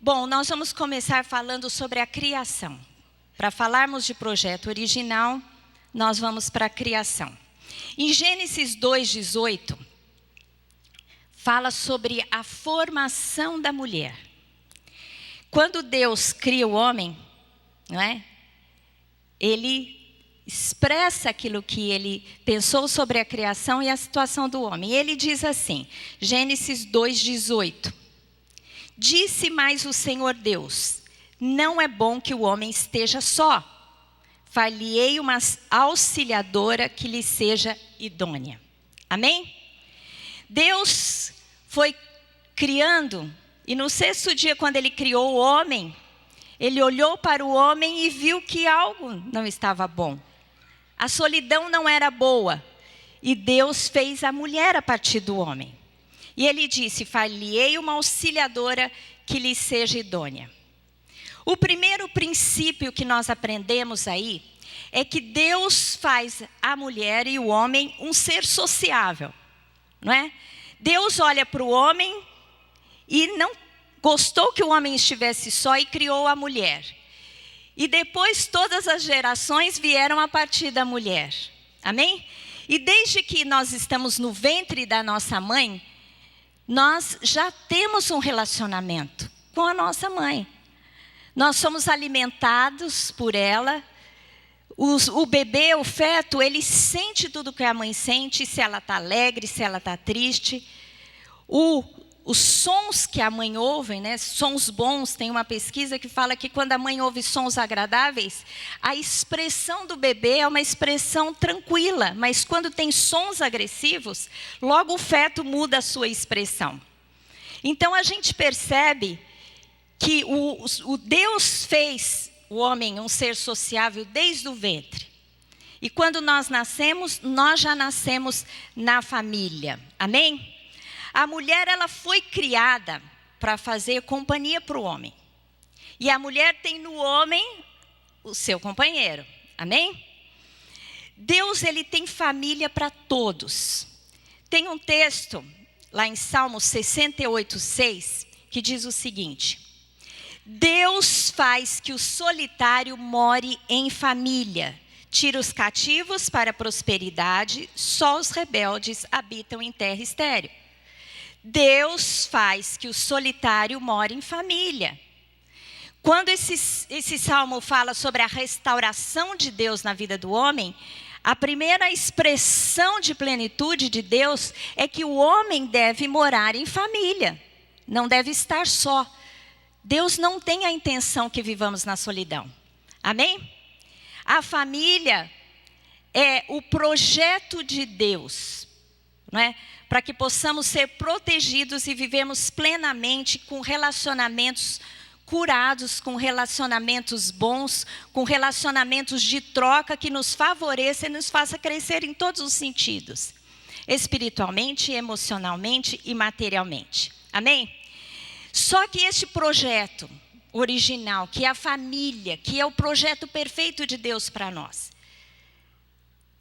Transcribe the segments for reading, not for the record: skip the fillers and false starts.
Bom, nós vamos começar falando sobre a criação. Para falarmos de projeto original, nós vamos para a criação. Em Gênesis 2:18, fala sobre a formação da mulher. Quando Deus cria o homem, não é? Ele expressa aquilo que ele pensou sobre a criação e a situação do homem. Ele diz assim, Gênesis 2:18. Disse mais o Senhor Deus, não é bom que o homem esteja só. Far-lhe-ei uma auxiliadora que lhe seja idônea. Amém? Deus foi criando, e no sexto dia, quando ele criou o homem, ele olhou para o homem e viu que algo não estava bom. A solidão não era boa. E Deus fez a mulher a partir do homem. E ele disse, far-lhe-ei uma auxiliadora que lhe seja idônea. O primeiro princípio que nós aprendemos aí é que Deus faz a mulher e o homem um ser sociável, não é? Deus olha para o homem e não gostou que o homem estivesse só e criou a mulher. E depois todas as gerações vieram a partir da mulher. Amém? E desde que nós estamos no ventre da nossa mãe, nós já temos um relacionamento com a nossa mãe. Nós somos alimentados por ela. O bebê, o feto, ele sente tudo que a mãe sente, se ela está alegre, se ela está triste. Os sons que a mãe ouve, né, sons bons, tem uma pesquisa que fala que quando a mãe ouve sons agradáveis, a expressão do bebê é uma expressão tranquila, mas quando tem sons agressivos, logo o feto muda a sua expressão. Então a gente percebe que o Deus fez o homem um ser sociável desde o ventre. E quando nós nascemos, nós já nascemos na família. Amém? A mulher, ela foi criada para fazer companhia para o homem. E a mulher tem no homem o seu companheiro. Amém? Deus, ele tem família para todos. Tem um texto, lá em Salmo 68:6, que diz o seguinte. Deus faz que o solitário more em família. Tira os cativos para a prosperidade, só os rebeldes habitam em terra estéril. Deus faz que o solitário more em família. Quando esse salmo fala sobre a restauração de Deus na vida do homem, a primeira expressão de plenitude de Deus é que o homem deve morar em família, não deve estar só. Deus não tem a intenção que vivamos na solidão. Amém? A família é o projeto de Deus, não é? Para que possamos ser protegidos e vivemos plenamente com relacionamentos curados, com relacionamentos bons, com relacionamentos de troca que nos favoreça e nos faça crescer em todos os sentidos. Espiritualmente, emocionalmente e materialmente. Amém? Só que este projeto original, que é a família, que é o projeto perfeito de Deus para nós.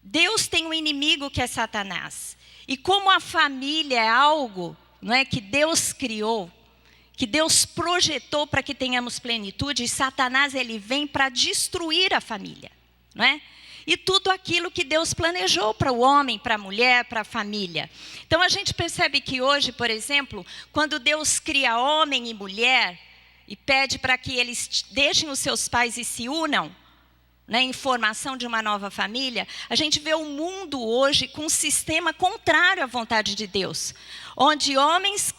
Deus tem um inimigo que é Satanás. E como a família é algo, não é, que Deus criou, que Deus projetou para que tenhamos plenitude, Satanás, ele vem para destruir a família, não é? E tudo aquilo que Deus planejou para o homem, para a mulher, para a família. Então a gente percebe que hoje, por exemplo, quando Deus cria homem e mulher e pede para que eles deixem os seus pais e se unam, né, em formação de uma nova família, a gente vê o mundo hoje com um sistema contrário à vontade de Deus, onde homens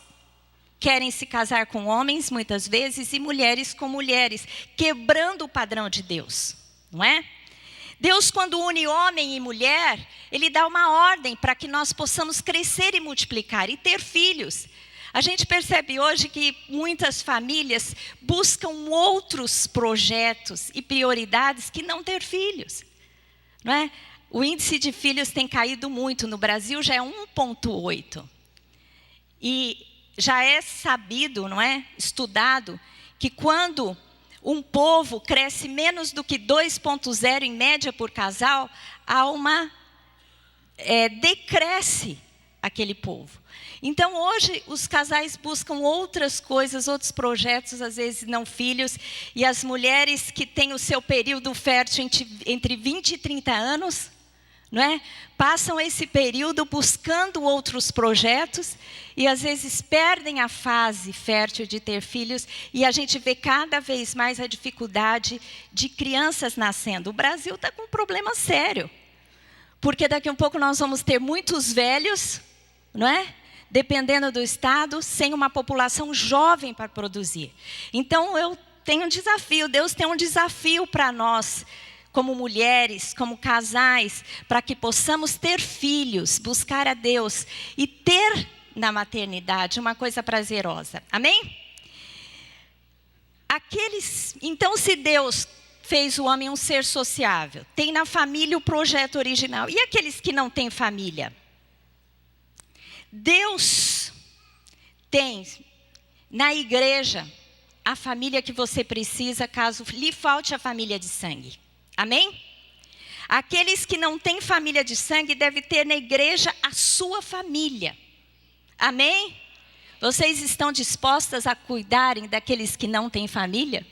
querem se casar com homens muitas vezes e mulheres com mulheres, quebrando o padrão de Deus, não é? Deus, quando une homem e mulher, ele dá uma ordem para que nós possamos crescer e multiplicar e ter filhos. A gente percebe hoje que muitas famílias buscam outros projetos e prioridades que não ter filhos, não é? O índice de filhos tem caído muito, no Brasil já é 1,8. E já é sabido, não é? Estudado, que quando um povo cresce menos do que 2,0 em média por casal, decresce aquele povo. Então, hoje, os casais buscam outras coisas, outros projetos, às vezes não filhos, e as mulheres que têm o seu período fértil entre 20 e 30 anos, não é? Passam esse período buscando outros projetos e às vezes perdem a fase fértil de ter filhos, e a gente vê cada vez mais a dificuldade de crianças nascendo. O Brasil está com um problema sério, porque daqui a um pouco nós vamos ter muitos velhos, não é? Dependendo do estado, sem uma população jovem para produzir. Então eu tenho um desafio, Deus tem um desafio para nós, como mulheres, como casais, para que possamos ter filhos, buscar a Deus e ter na maternidade uma coisa prazerosa. Amém? Então, se Deus fez o homem um ser sociável, tem na família o projeto original, e aqueles que não têm família? Deus tem na igreja a família que você precisa, caso lhe falte a família de sangue. Amém? Aqueles que não têm família de sangue devem ter na igreja a sua família. Amém? Vocês estão dispostas a cuidarem daqueles que não têm família?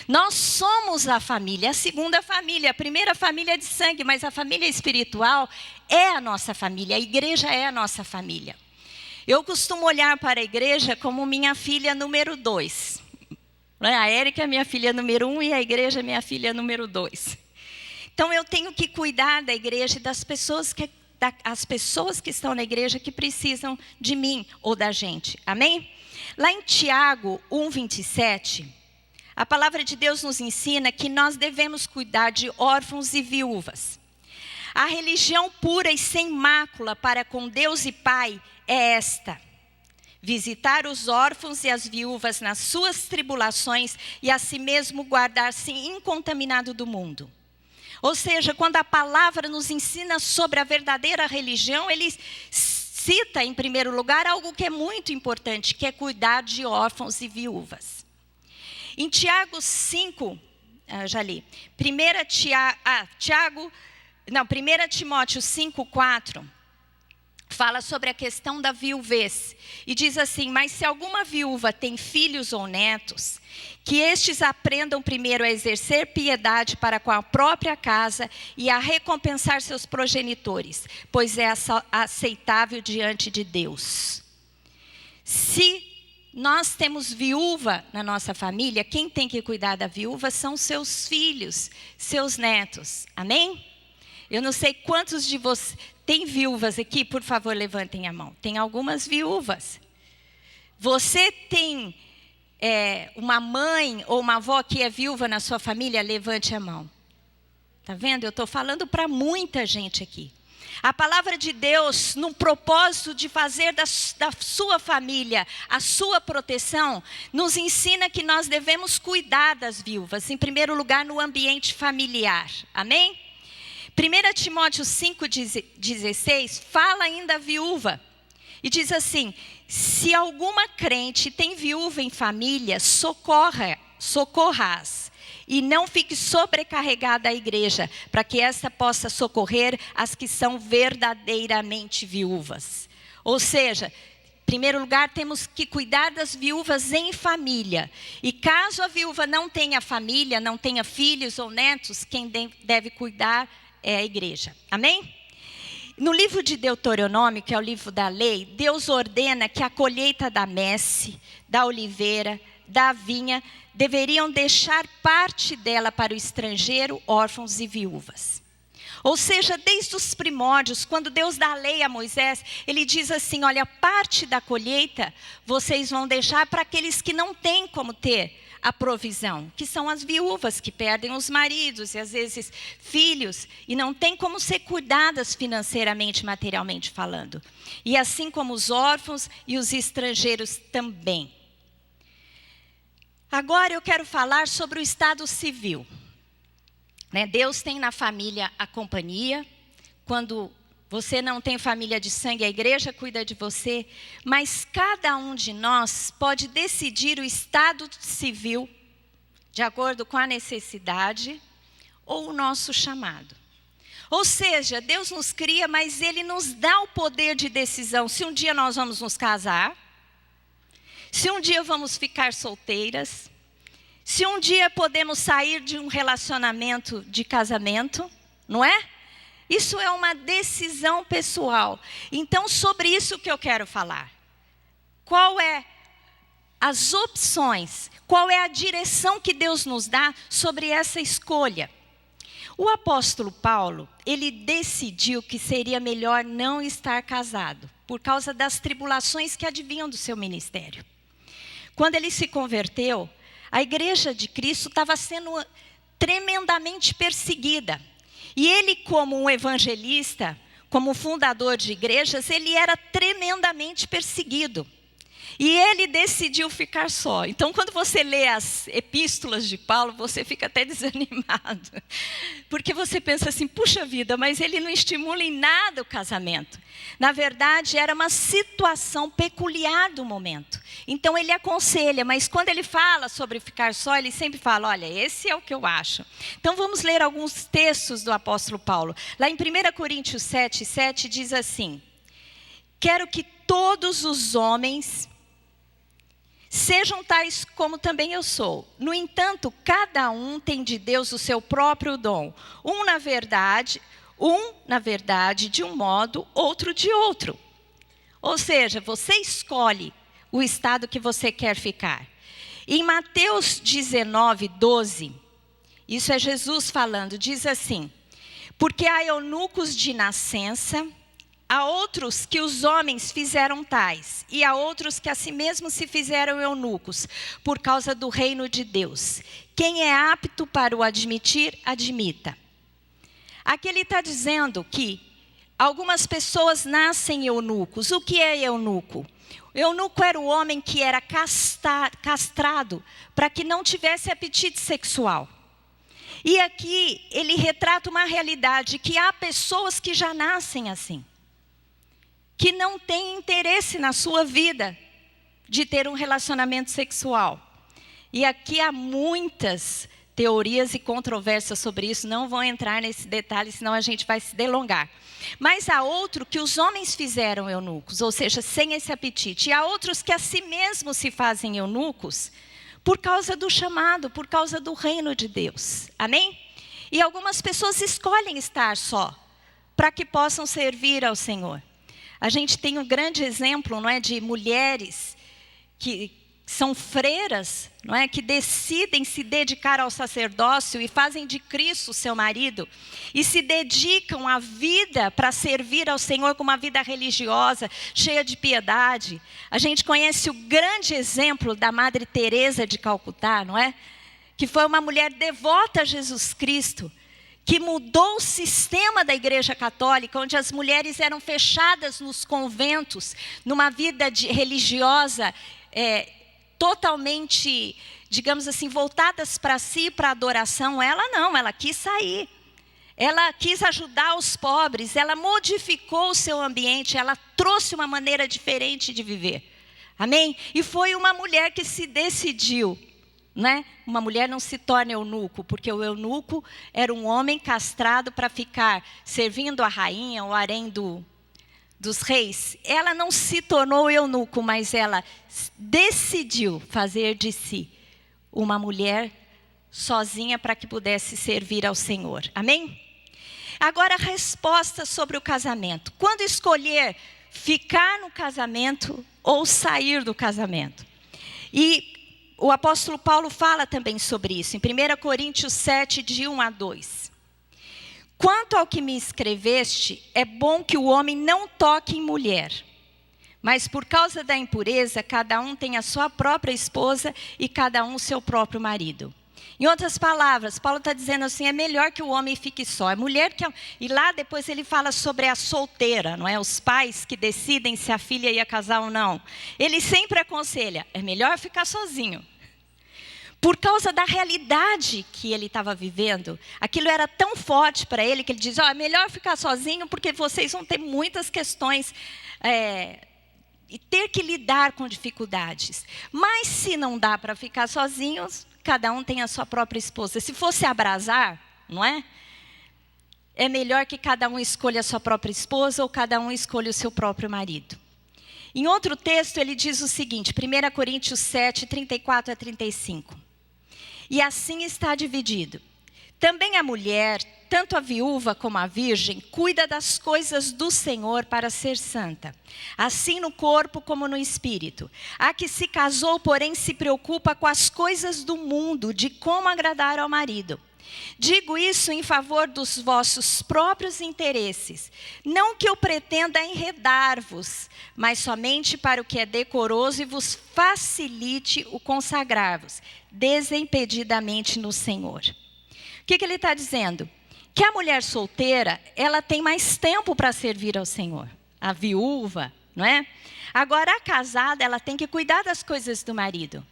Nós somos a família, a segunda família, a primeira família de sangue, mas a família espiritual é a nossa família, a igreja é a nossa família. Eu costumo olhar para a igreja como minha filha número 2. A Érica é minha filha número 1 e a igreja é minha filha número 2. Então eu tenho que cuidar da igreja e das pessoas as pessoas que estão na igreja que precisam de mim ou da gente. Amém? Lá em Tiago 1:27, a palavra de Deus nos ensina que nós devemos cuidar de órfãos e viúvas. A religião pura e sem mácula para com Deus e Pai é esta: visitar os órfãos e as viúvas nas suas tribulações e a si mesmo guardar-se incontaminado do mundo. Ou seja, quando a palavra nos ensina sobre a verdadeira religião, ele cita em primeiro lugar algo que é muito importante, que é cuidar de órfãos e viúvas. Em Tiago 5, já li, 1 Timóteo 5:4, fala sobre a questão da viuvez. E diz assim: mas se alguma viúva tem filhos ou netos, que estes aprendam primeiro a exercer piedade para com a própria casa e a recompensar seus progenitores, pois é aceitável diante de Deus. Se nós temos viúva na nossa família, quem tem que cuidar da viúva são seus filhos, seus netos. Amém? Eu não sei quantos de vocês... Tem viúvas aqui? Por favor, levantem a mão. Tem algumas viúvas. Você tem uma mãe ou uma avó que é viúva na sua família? Levante a mão. Está vendo? Eu estou falando para muita gente aqui. A palavra de Deus, no propósito de fazer da sua família a sua proteção, nos ensina que nós devemos cuidar das viúvas, em primeiro lugar no ambiente familiar. Amém? 1 Timóteo 5,16 fala ainda a viúva. E diz assim: se alguma crente tem viúva em família, socorra-as. E não fique sobrecarregada a igreja, para que esta possa socorrer as que são verdadeiramente viúvas. Ou seja, em primeiro lugar, temos que cuidar das viúvas em família. E caso a viúva não tenha família, não tenha filhos ou netos, quem deve cuidar é a igreja. Amém? No livro de Deuteronômio, que é o livro da lei, Deus ordena que a colheita da messe, da oliveira, da vinha, deveriam deixar parte dela para o estrangeiro, órfãos e viúvas. Ou seja, desde os primórdios, quando Deus dá a lei a Moisés, ele diz assim: olha, parte da colheita vocês vão deixar para aqueles que não têm como ter a provisão, que são as viúvas que perdem os maridos e às vezes filhos e não têm como ser cuidadas financeiramente, materialmente falando. E assim como os órfãos e os estrangeiros também. Agora eu quero falar sobre o estado civil. Deus tem na família a companhia. Quando você não tem família de sangue, a igreja cuida de você. Mas cada um de nós pode decidir o estado civil de acordo com a necessidade ou o nosso chamado. Ou seja, Deus nos cria, mas Ele nos dá o poder de decisão. Se um dia nós vamos nos casar, se um dia vamos ficar solteiras, se um dia podemos sair de um relacionamento de casamento, não é? Isso é uma decisão pessoal. Então, sobre isso que eu quero falar. Qual é as opções, qual é a direção que Deus nos dá sobre essa escolha? O apóstolo Paulo, ele decidiu que seria melhor não estar casado, por causa das tribulações que advinham do seu ministério. Quando ele se converteu, a igreja de Cristo estava sendo tremendamente perseguida. E ele, como um evangelista, como fundador de igrejas, ele era tremendamente perseguido. E ele decidiu ficar só. Então, quando você lê as epístolas de Paulo, você fica até desanimado. Porque você pensa assim, puxa vida, mas ele não estimula em nada o casamento. Na verdade, era uma situação peculiar do momento. Então, ele aconselha, mas quando ele fala sobre ficar só, ele sempre fala, olha, esse é o que eu acho. Então, vamos ler alguns textos do apóstolo Paulo. Lá em 1 Coríntios 7:7 diz assim, quero que todos os homens sejam tais como também eu sou. No entanto, cada um tem de Deus o seu próprio dom. Um na verdade, de um modo, outro de outro. Ou seja, você escolhe o estado que você quer ficar. Em Mateus 19:12, isso é Jesus falando, diz assim, porque há eunucos de nascença, há outros que os homens fizeram tais, e há outros que a si mesmos se fizeram eunucos, por causa do reino de Deus. Quem é apto para o admitir, admita. Aqui ele está dizendo que algumas pessoas nascem eunucos. O que é eunuco? Eunuco era o homem que era castrado para que não tivesse apetite sexual. E aqui ele retrata uma realidade, que há pessoas que já nascem assim, que não têm interesse na sua vida de ter um relacionamento sexual. E aqui há muitas teorias e controvérsias sobre isso, não vou entrar nesse detalhe, senão a gente vai se delongar. Mas há outro que os homens fizeram eunucos, ou seja, sem esse apetite. E há outros que a si mesmos se fazem eunucos, por causa do chamado, por causa do reino de Deus. Amém? E algumas pessoas escolhem estar só, para que possam servir ao Senhor. A gente tem um grande exemplo, não é, de mulheres que são freiras, não é, que decidem se dedicar ao sacerdócio e fazem de Cristo seu marido e se dedicam à vida para servir ao Senhor com uma vida religiosa, cheia de piedade. A gente conhece o grande exemplo da Madre Teresa de Calcutá, não é? Que foi uma mulher devota a Jesus Cristo, que mudou o sistema da Igreja Católica, onde as mulheres eram fechadas nos conventos, numa vida religiosa totalmente, digamos assim, voltadas para si, para a adoração. Ela não, ela quis sair. Ela quis ajudar os pobres, ela modificou o seu ambiente, ela trouxe uma maneira diferente de viver. Amém? E foi uma mulher que se decidiu. Né? Uma mulher não se torna eunuco, porque o eunuco era um homem castrado para ficar servindo a rainha, o harém dos reis. Ela não se tornou eunuco, mas ela decidiu fazer de si uma mulher sozinha para que pudesse servir ao Senhor. Amém? Agora a resposta sobre o casamento. Quando escolher ficar no casamento ou sair do casamento? E o apóstolo Paulo fala também sobre isso, em 1 Coríntios 7, de 1-2. Quanto ao que me escreveste, é bom que o homem não toque em mulher. Mas por causa da impureza, cada um tem a sua própria esposa e cada um seu próprio marido. Em outras palavras, Paulo está dizendo assim, é melhor que o homem fique só. É mulher que... E lá depois ele fala sobre a solteira, não é? Os pais que decidem se a filha ia casar ou não. Ele sempre aconselha, é melhor ficar sozinho. Por causa da realidade que ele estava vivendo, aquilo era tão forte para ele que ele diz, é melhor ficar sozinho porque vocês vão ter muitas questões e ter que lidar com dificuldades. Mas se não dá para ficar sozinhos, cada um tem a sua própria esposa. Se fosse abrasar, não é? é melhor que cada um escolha a sua própria esposa ou cada um escolha o seu próprio marido. Em outro texto ele diz o seguinte, 1 Coríntios 7, 34 a 35. E assim está dividido. Também a mulher, tanto a viúva como a virgem, cuida das coisas do Senhor para ser santa. Assim no corpo como no espírito. A que se casou, porém, se preocupa com as coisas do mundo, de como agradar ao marido. Digo isso em favor dos vossos próprios interesses. Não que eu pretenda enredar-vos, mas somente para o que é decoroso e vos facilite o consagrar-vos, desimpedidamente no Senhor. O que ele está dizendo? Que a mulher solteira, ela tem mais tempo para servir ao Senhor. A viúva, não é? Agora a casada, ela tem que cuidar das coisas do marido.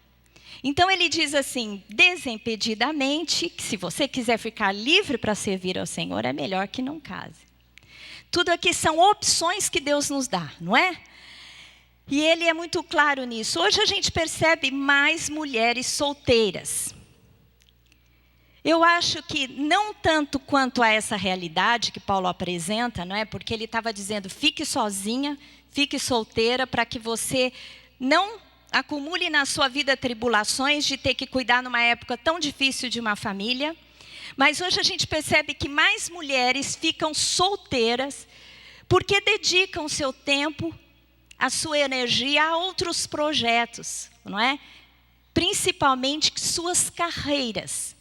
Então ele diz assim, desimpedidamente, que se você quiser ficar livre para servir ao Senhor, é melhor que não case. Tudo aqui são opções que Deus nos dá, não é? E ele é muito claro nisso. Hoje a gente percebe mais mulheres solteiras. Eu acho que não tanto quanto a essa realidade que Paulo apresenta, não é? Porque ele estava dizendo, fique sozinha, fique solteira, para que você não acumule na sua vida tribulações de ter que cuidar numa época tão difícil de uma família. Mas hoje a gente percebe que mais mulheres ficam solteiras porque dedicam seu tempo, a sua energia a outros projetos, não é? Principalmente suas carreiras.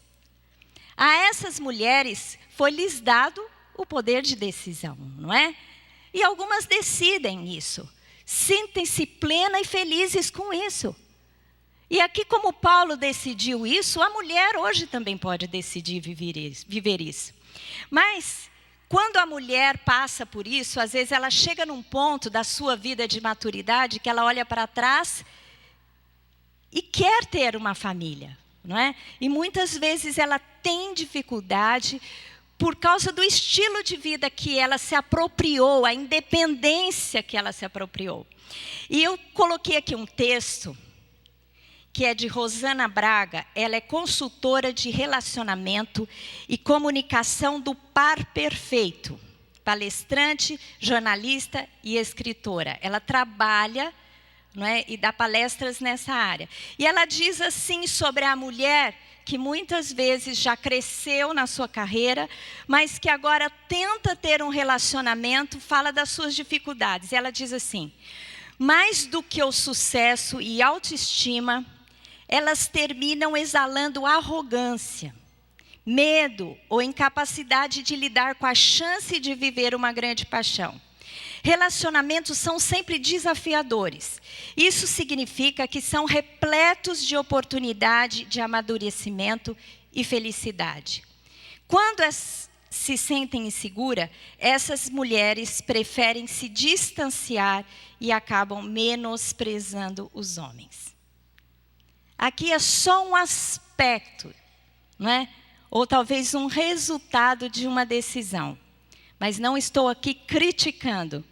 A essas mulheres foi-lhes dado o poder de decisão, não é? E algumas decidem isso. Sentem-se plenas e felizes com isso. E aqui, como Paulo decidiu isso, a mulher hoje também pode decidir viver isso. Mas, quando a mulher passa por isso, às vezes ela chega num ponto da sua vida de maturidade que ela olha para trás e quer ter uma família, não é? E muitas vezes ela tem dificuldade por causa do estilo de vida que ela se apropriou, a independência que ela se apropriou. E eu coloquei aqui um texto que é de Rosana Braga. Ela é consultora de relacionamento e comunicação do par perfeito, palestrante, jornalista e escritora. Ela trabalha, não é, e dá palestras nessa área. E ela diz assim sobre a mulher que muitas vezes já cresceu na sua carreira, mas que agora tenta ter um relacionamento, fala das suas dificuldades. E ela diz assim, mais do que o sucesso e autoestima, elas terminam exalando arrogância, medo ou incapacidade de lidar com a chance de viver uma grande paixão. Relacionamentos são sempre desafiadores. Isso significa que são repletos de oportunidade de amadurecimento e felicidade. Quando se sentem inseguras, essas mulheres preferem se distanciar e acabam menosprezando os homens. Aqui é só um aspecto, não é? Ou talvez um resultado de uma decisão. Mas não estou aqui criticando.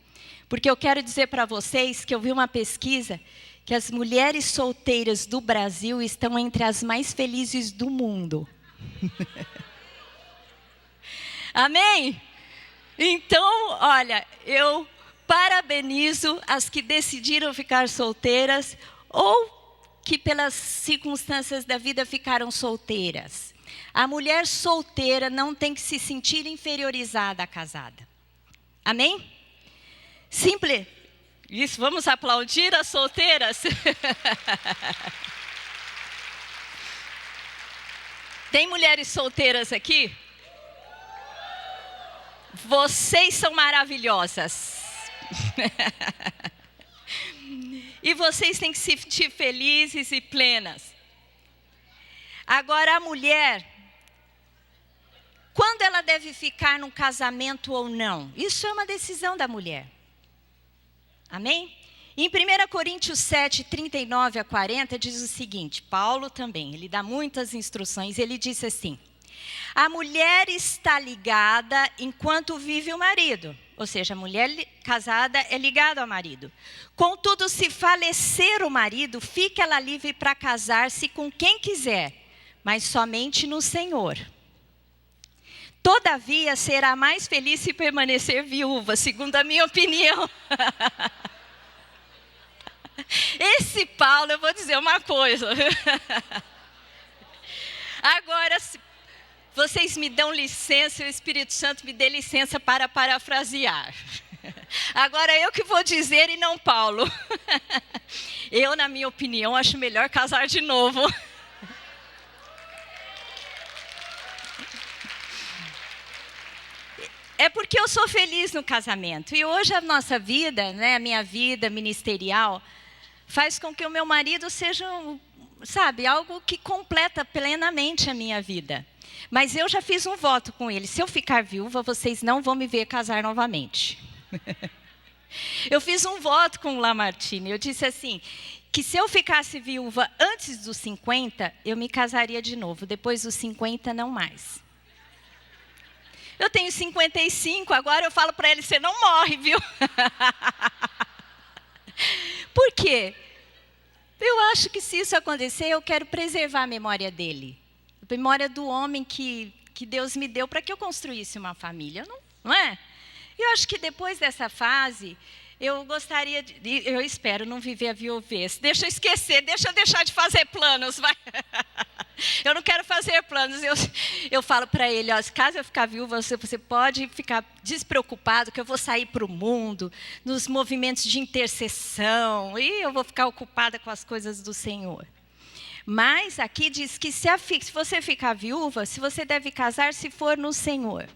Porque eu quero dizer para vocês que eu vi uma pesquisa que as mulheres solteiras do Brasil estão entre as mais felizes do mundo. Amém? Então, olha, eu parabenizo as que decidiram ficar solteiras ou que pelas circunstâncias da vida ficaram solteiras. A mulher solteira não tem que se sentir inferiorizada à casada. Amém? Simples. Isso, vamos aplaudir as solteiras. Tem mulheres solteiras aqui? Vocês são maravilhosas. E vocês têm que se sentir felizes e plenas. Agora a mulher, quando ela deve ficar num casamento ou não? Isso é uma decisão da mulher. Amém? Em 1 Coríntios 7, 39 a 40, diz o seguinte, Paulo também, ele dá muitas instruções, ele disse assim, a mulher está ligada enquanto vive o marido, ou seja, a mulher casada é ligada ao marido. Contudo, se falecer o marido, fica ela livre para casar-se com quem quiser, mas somente no Senhor. Todavia, será mais feliz se permanecer viúva, segundo a minha opinião. Esse Paulo, eu vou dizer uma coisa. Agora, vocês me dão licença, o Espírito Santo me dê licença para parafrasear. Agora eu que vou dizer e não Paulo. Eu, na minha opinião, acho melhor casar de novo. É porque eu sou feliz no casamento. E hoje a nossa vida, né, a minha vida ministerial, faz com que o meu marido seja, sabe, algo que completa plenamente a minha vida. Mas eu já fiz um voto com ele. Se eu ficar viúva, vocês não vão me ver casar novamente. Eu fiz um voto com o Lamartine. Eu disse assim, que se eu ficasse viúva antes dos 50, eu me casaria de novo. Depois dos 50, não mais. Eu tenho 55, agora eu falo para ele, você não morre, viu? Por quê? Eu acho que se isso acontecer, eu quero preservar a memória dele. A memória do homem que Deus me deu para que eu construísse uma família, não é? Eu acho que depois dessa fase, eu gostaria, eu espero não viver a viuvez. Deixa eu esquecer, deixa eu deixar de fazer planos, vai. Eu não quero fazer planos. Eu falo para ele, ó, caso eu ficar viúva, você pode ficar despreocupado, que eu vou sair para o mundo, nos movimentos de intercessão, e eu vou ficar ocupada com as coisas do Senhor. Mas aqui diz que se você ficar viúva, se você deve casar se for no Senhor.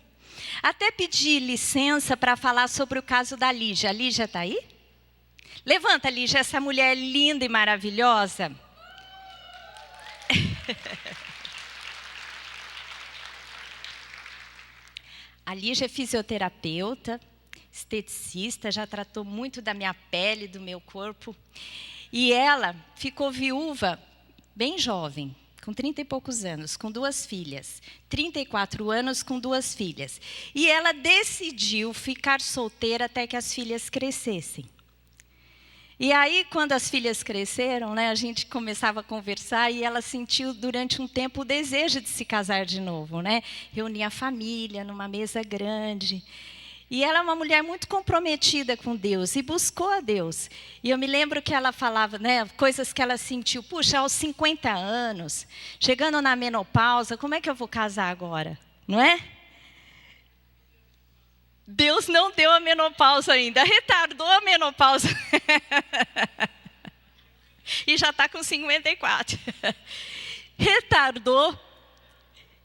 Até pedi licença para falar sobre o caso da Lígia. A Lígia está aí? Levanta, Lígia, essa mulher linda e maravilhosa. A Lígia é fisioterapeuta, esteticista, já tratou muito da minha pele, do meu corpo. E ela ficou viúva bem jovem, com 30 e poucos anos, com 2 filhas. 34 anos com 2 filhas. E ela decidiu ficar solteira até que as filhas crescessem. E aí, quando as filhas cresceram, né, a gente começava a conversar e ela sentiu durante um tempo o desejo de se casar de novo, né? Reunir a família numa mesa grande. E ela é uma mulher muito comprometida com Deus e buscou a Deus. E eu me lembro que ela falava, né, coisas que ela sentiu. Puxa, aos 50 anos, chegando na menopausa, como é que eu vou casar agora? Não é? Deus não deu a menopausa ainda, retardou a menopausa. E já está com 54. Retardou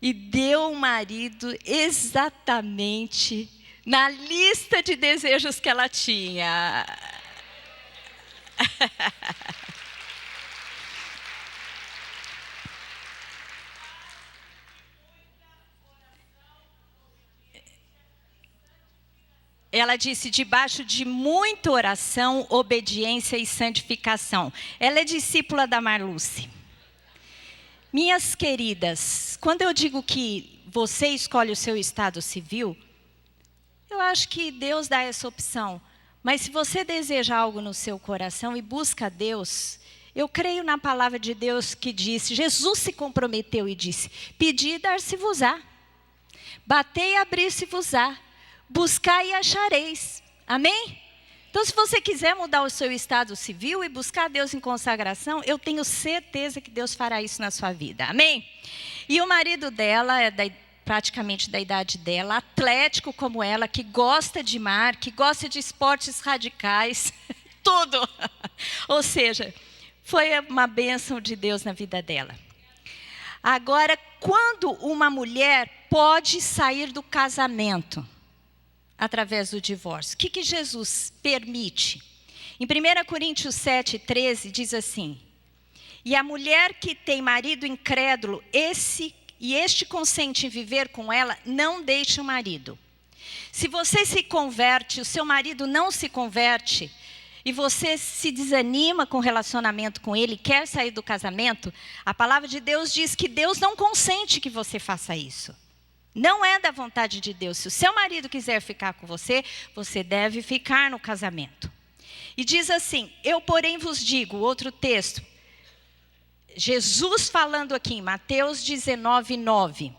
e deu um marido exatamente na lista de desejos que ela tinha. Ela disse, debaixo de muita oração, obediência e santificação. Ela é discípula da Marluce. Minhas queridas, quando eu digo que você escolhe o seu estado civil, eu acho que Deus dá essa opção. Mas se você deseja algo no seu coração e busca a Deus, eu creio na palavra de Deus que disse, Jesus se comprometeu e disse, pedi e dar-se-vos-á. Batei e abrir-se-vos-á. Buscar e achareis. Amém? Então, se você quiser mudar o seu estado civil e buscar Deus em consagração, eu tenho certeza que Deus fará isso na sua vida. Amém? E o marido dela é praticamente da idade dela, atlético como ela, que gosta de mar, que gosta de esportes radicais, tudo. Ou seja, foi uma bênção de Deus na vida dela. Agora, quando uma mulher pode sair do casamento através do divórcio, o que Jesus permite? Em 1 Coríntios 7:13 diz assim, e a mulher que tem marido incrédulo, este consente em viver com ela, não deixe o marido. Se você se converte, o seu marido não se converte, e você se desanima com o relacionamento com ele, quer sair do casamento, a palavra de Deus diz que Deus não consente que você faça isso. Não é da vontade de Deus. Se o seu marido quiser ficar com você, você deve ficar no casamento. E diz assim, eu porém vos digo, outro texto, Jesus falando aqui em Mateus 19:9.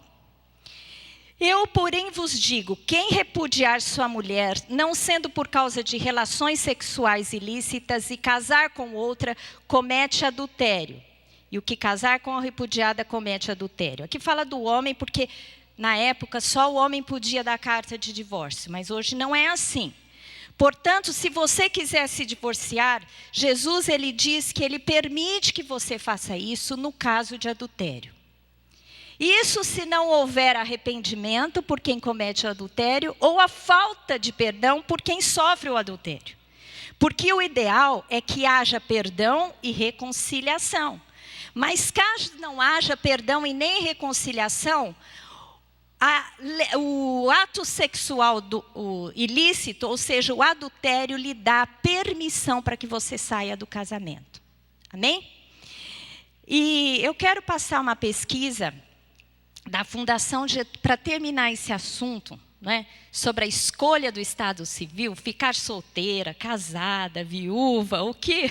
Eu, porém, vos digo, quem repudiar sua mulher, não sendo por causa de relações sexuais ilícitas, e casar com outra, comete adultério. E o que casar com a repudiada comete adultério. Aqui fala do homem, porque na época só o homem podia dar carta de divórcio, mas hoje não é assim. Portanto, se você quiser se divorciar, Jesus ele diz que ele permite que você faça isso no caso de adultério. Isso se não houver arrependimento por quem comete o adultério ou a falta de perdão por quem sofre o adultério. Porque o ideal é que haja perdão e reconciliação. Mas caso não haja perdão e nem reconciliação, o ato sexual ilícito, ou seja, o adultério, lhe dá permissão para que você saia do casamento. Amém? E eu quero passar uma pesquisa da Fundação, para terminar esse assunto, né, sobre a escolha do estado civil, ficar solteira, casada, viúva, o que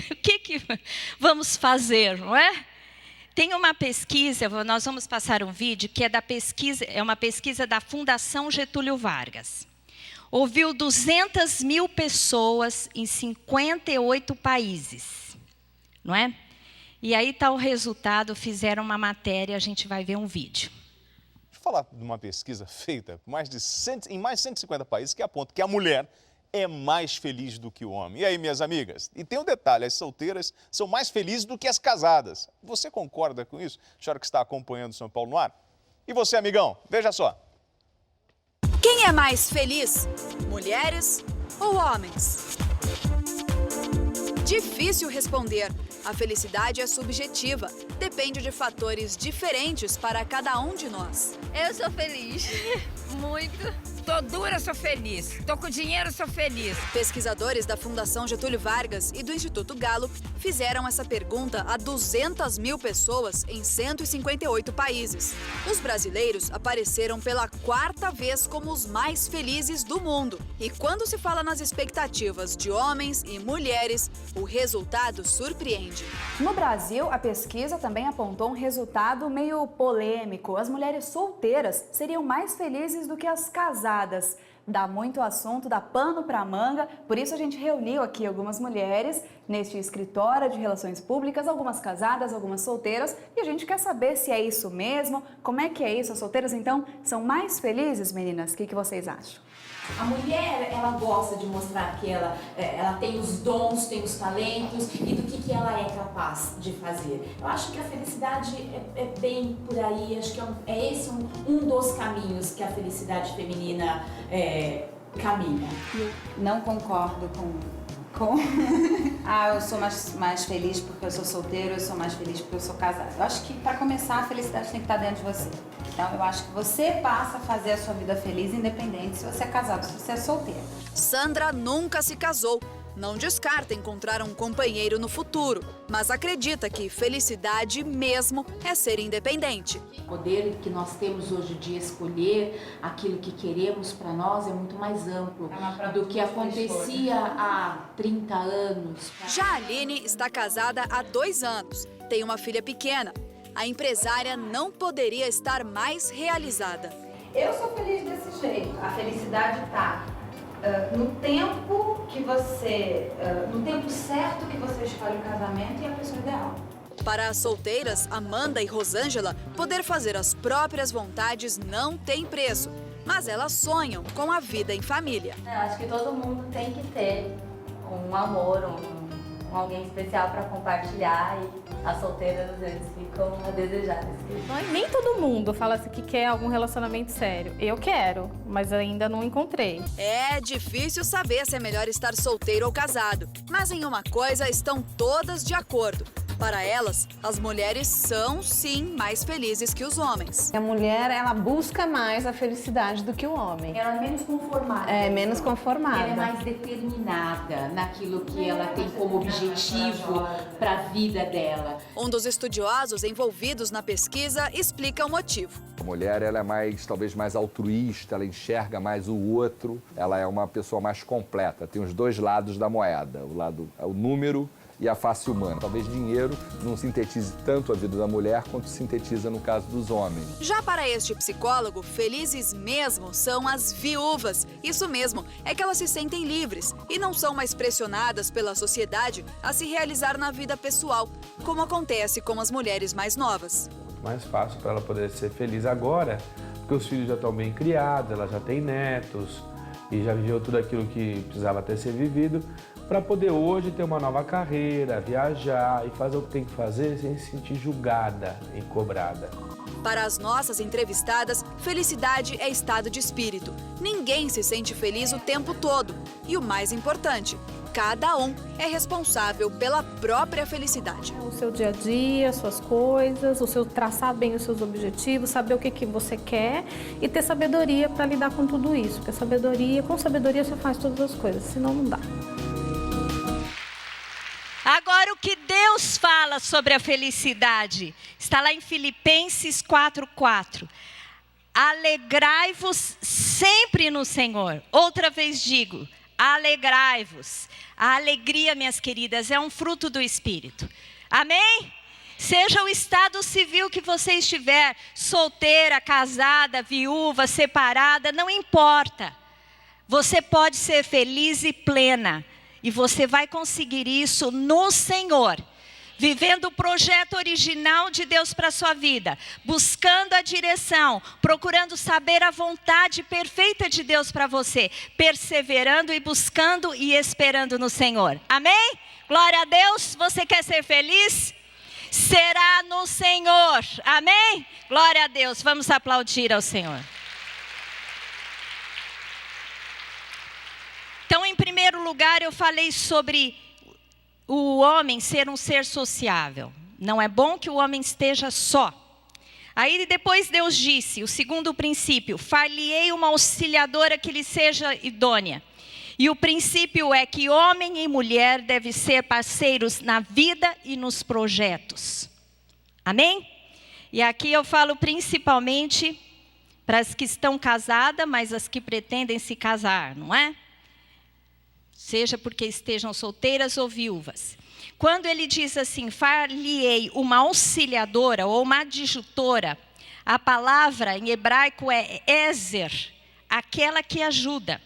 vamos fazer, não é? Tem uma pesquisa, nós vamos passar um vídeo, que é uma pesquisa da Fundação Getúlio Vargas. Ouviu 200 mil pessoas em 58 países, não é? E aí está o resultado, fizeram uma matéria, a gente vai ver um vídeo. Falar de uma pesquisa feita em mais de 150 países que aponta que a mulher é mais feliz do que o homem. E aí, minhas amigas? E tem um detalhe, as solteiras são mais felizes do que as casadas. Você concorda com isso? A senhora que está acompanhando São Paulo no ar? E você, amigão? Veja só. Quem é mais feliz? Mulheres ou homens? Difícil responder. A felicidade é subjetiva. Depende de fatores diferentes para cada um de nós. Eu sou feliz. Muito. Tô dura, sou feliz. Tô com dinheiro, sou feliz. Pesquisadores da Fundação Getúlio Vargas e do Instituto Gallup fizeram essa pergunta a 200 mil pessoas em 158 países. Os brasileiros apareceram pela 4ª vez como os mais felizes do mundo. E quando se fala nas expectativas de homens e mulheres, o resultado surpreende. No Brasil, a pesquisa também apontou um resultado meio polêmico. As mulheres solteiras seriam mais felizes do que as casadas. Dá muito assunto, dá pano para manga, por isso a gente reuniu aqui algumas mulheres neste escritório de relações públicas, algumas casadas, algumas solteiras, e a gente quer saber se é isso mesmo, como é que é isso, as solteiras então são mais felizes, meninas? O que vocês acham? A mulher, ela gosta de mostrar que ela tem os dons, tem os talentos e do que ela é capaz de fazer. Eu acho que a felicidade é bem por aí, acho que é esse um dos caminhos que a felicidade feminina caminha. Não concordo com... eu sou mais feliz porque eu sou solteira, eu sou mais feliz porque eu sou casada. Eu acho que, para começar, a felicidade tem que estar dentro de você. Então, eu acho que você passa a fazer a sua vida feliz, independente se você é casado ou se você é solteira. Sandra nunca se casou. Não descarta encontrar um companheiro no futuro, mas acredita que felicidade mesmo é ser independente. O poder que nós temos hoje de escolher aquilo que queremos para nós é muito mais amplo do que acontecia há 30 anos. Já a Aline está casada há 2 anos, tem uma filha pequena. A empresária não poderia estar mais realizada. Eu sou feliz desse jeito. A felicidade está no tempo que você, no tempo certo que você escolhe o casamento e a pessoa ideal. Para as solteiras, Amanda e Rosângela, poder fazer as próprias vontades não tem preço. Mas elas sonham com a vida em família. Eu acho que todo mundo tem que ter um amor, alguém especial para compartilhar, e as solteiras às vezes ficam a desejar. Nem todo mundo fala assim que quer algum relacionamento sério. Eu quero, mas ainda não encontrei. É difícil saber se é melhor estar solteiro ou casado, mas em uma coisa estão todas de acordo. Para elas, as mulheres são, sim, mais felizes que os homens. A mulher, ela busca mais a felicidade do que o homem. Ela é menos conformada. É, menos conformada. Ela é mais determinada naquilo que ela tem como objetivo para a vida dela. Um dos estudiosos envolvidos na pesquisa explica o motivo. A mulher, ela é talvez mais altruísta, ela enxerga mais o outro, ela é uma pessoa mais completa, tem os dois lados da moeda, o número e a face humana. Talvez dinheiro não sintetize tanto a vida da mulher quanto sintetiza no caso dos homens. Já para este psicólogo, felizes mesmo são as viúvas. Isso mesmo, é que elas se sentem livres e não são mais pressionadas pela sociedade a se realizar na vida pessoal, como acontece com as mulheres mais novas. Mais fácil para ela poder ser feliz agora, porque os filhos já estão bem criados, ela já tem netos e já viveu tudo aquilo que precisava ter sido vivido, para poder hoje ter uma nova carreira, viajar e fazer o que tem que fazer sem se sentir julgada e cobrada. Para as nossas entrevistadas, felicidade é estado de espírito. Ninguém se sente feliz o tempo todo. E o mais importante, cada um é responsável pela própria felicidade. O seu dia a dia, suas coisas, o seu traçar bem os seus objetivos, saber o que você quer e ter sabedoria para lidar com tudo isso. Porque com sabedoria você faz todas as coisas, senão não dá. Agora, o que Deus fala sobre a felicidade está lá em Filipenses 4:4. Alegrai-vos sempre no Senhor. Outra vez digo, alegrai-vos. A alegria, minhas queridas, é um fruto do Espírito. Amém? Seja o estado civil que você estiver, solteira, casada, viúva, separada, não importa. Você pode ser feliz e plena. E você vai conseguir isso no Senhor, vivendo o projeto original de Deus para a sua vida, buscando a direção, procurando saber a vontade perfeita de Deus para você, perseverando e buscando e esperando no Senhor. Amém? Glória a Deus. Você quer ser feliz? Será no Senhor. Amém? Glória a Deus. Vamos aplaudir ao Senhor. Então, em primeiro lugar, eu falei sobre o homem ser um ser sociável. Não é bom que o homem esteja só. Aí depois Deus disse, o segundo princípio, far-lhe-ei uma auxiliadora que lhe seja idônea. E o princípio é que homem e mulher devem ser parceiros na vida e nos projetos. Amém? E aqui eu falo principalmente para as que estão casadas, mas as que pretendem se casar, não é? Seja porque estejam solteiras ou viúvas. Quando ele diz assim, far-lhe-ei uma auxiliadora ou uma adjutora, a palavra em hebraico é ezer, aquela que ajuda.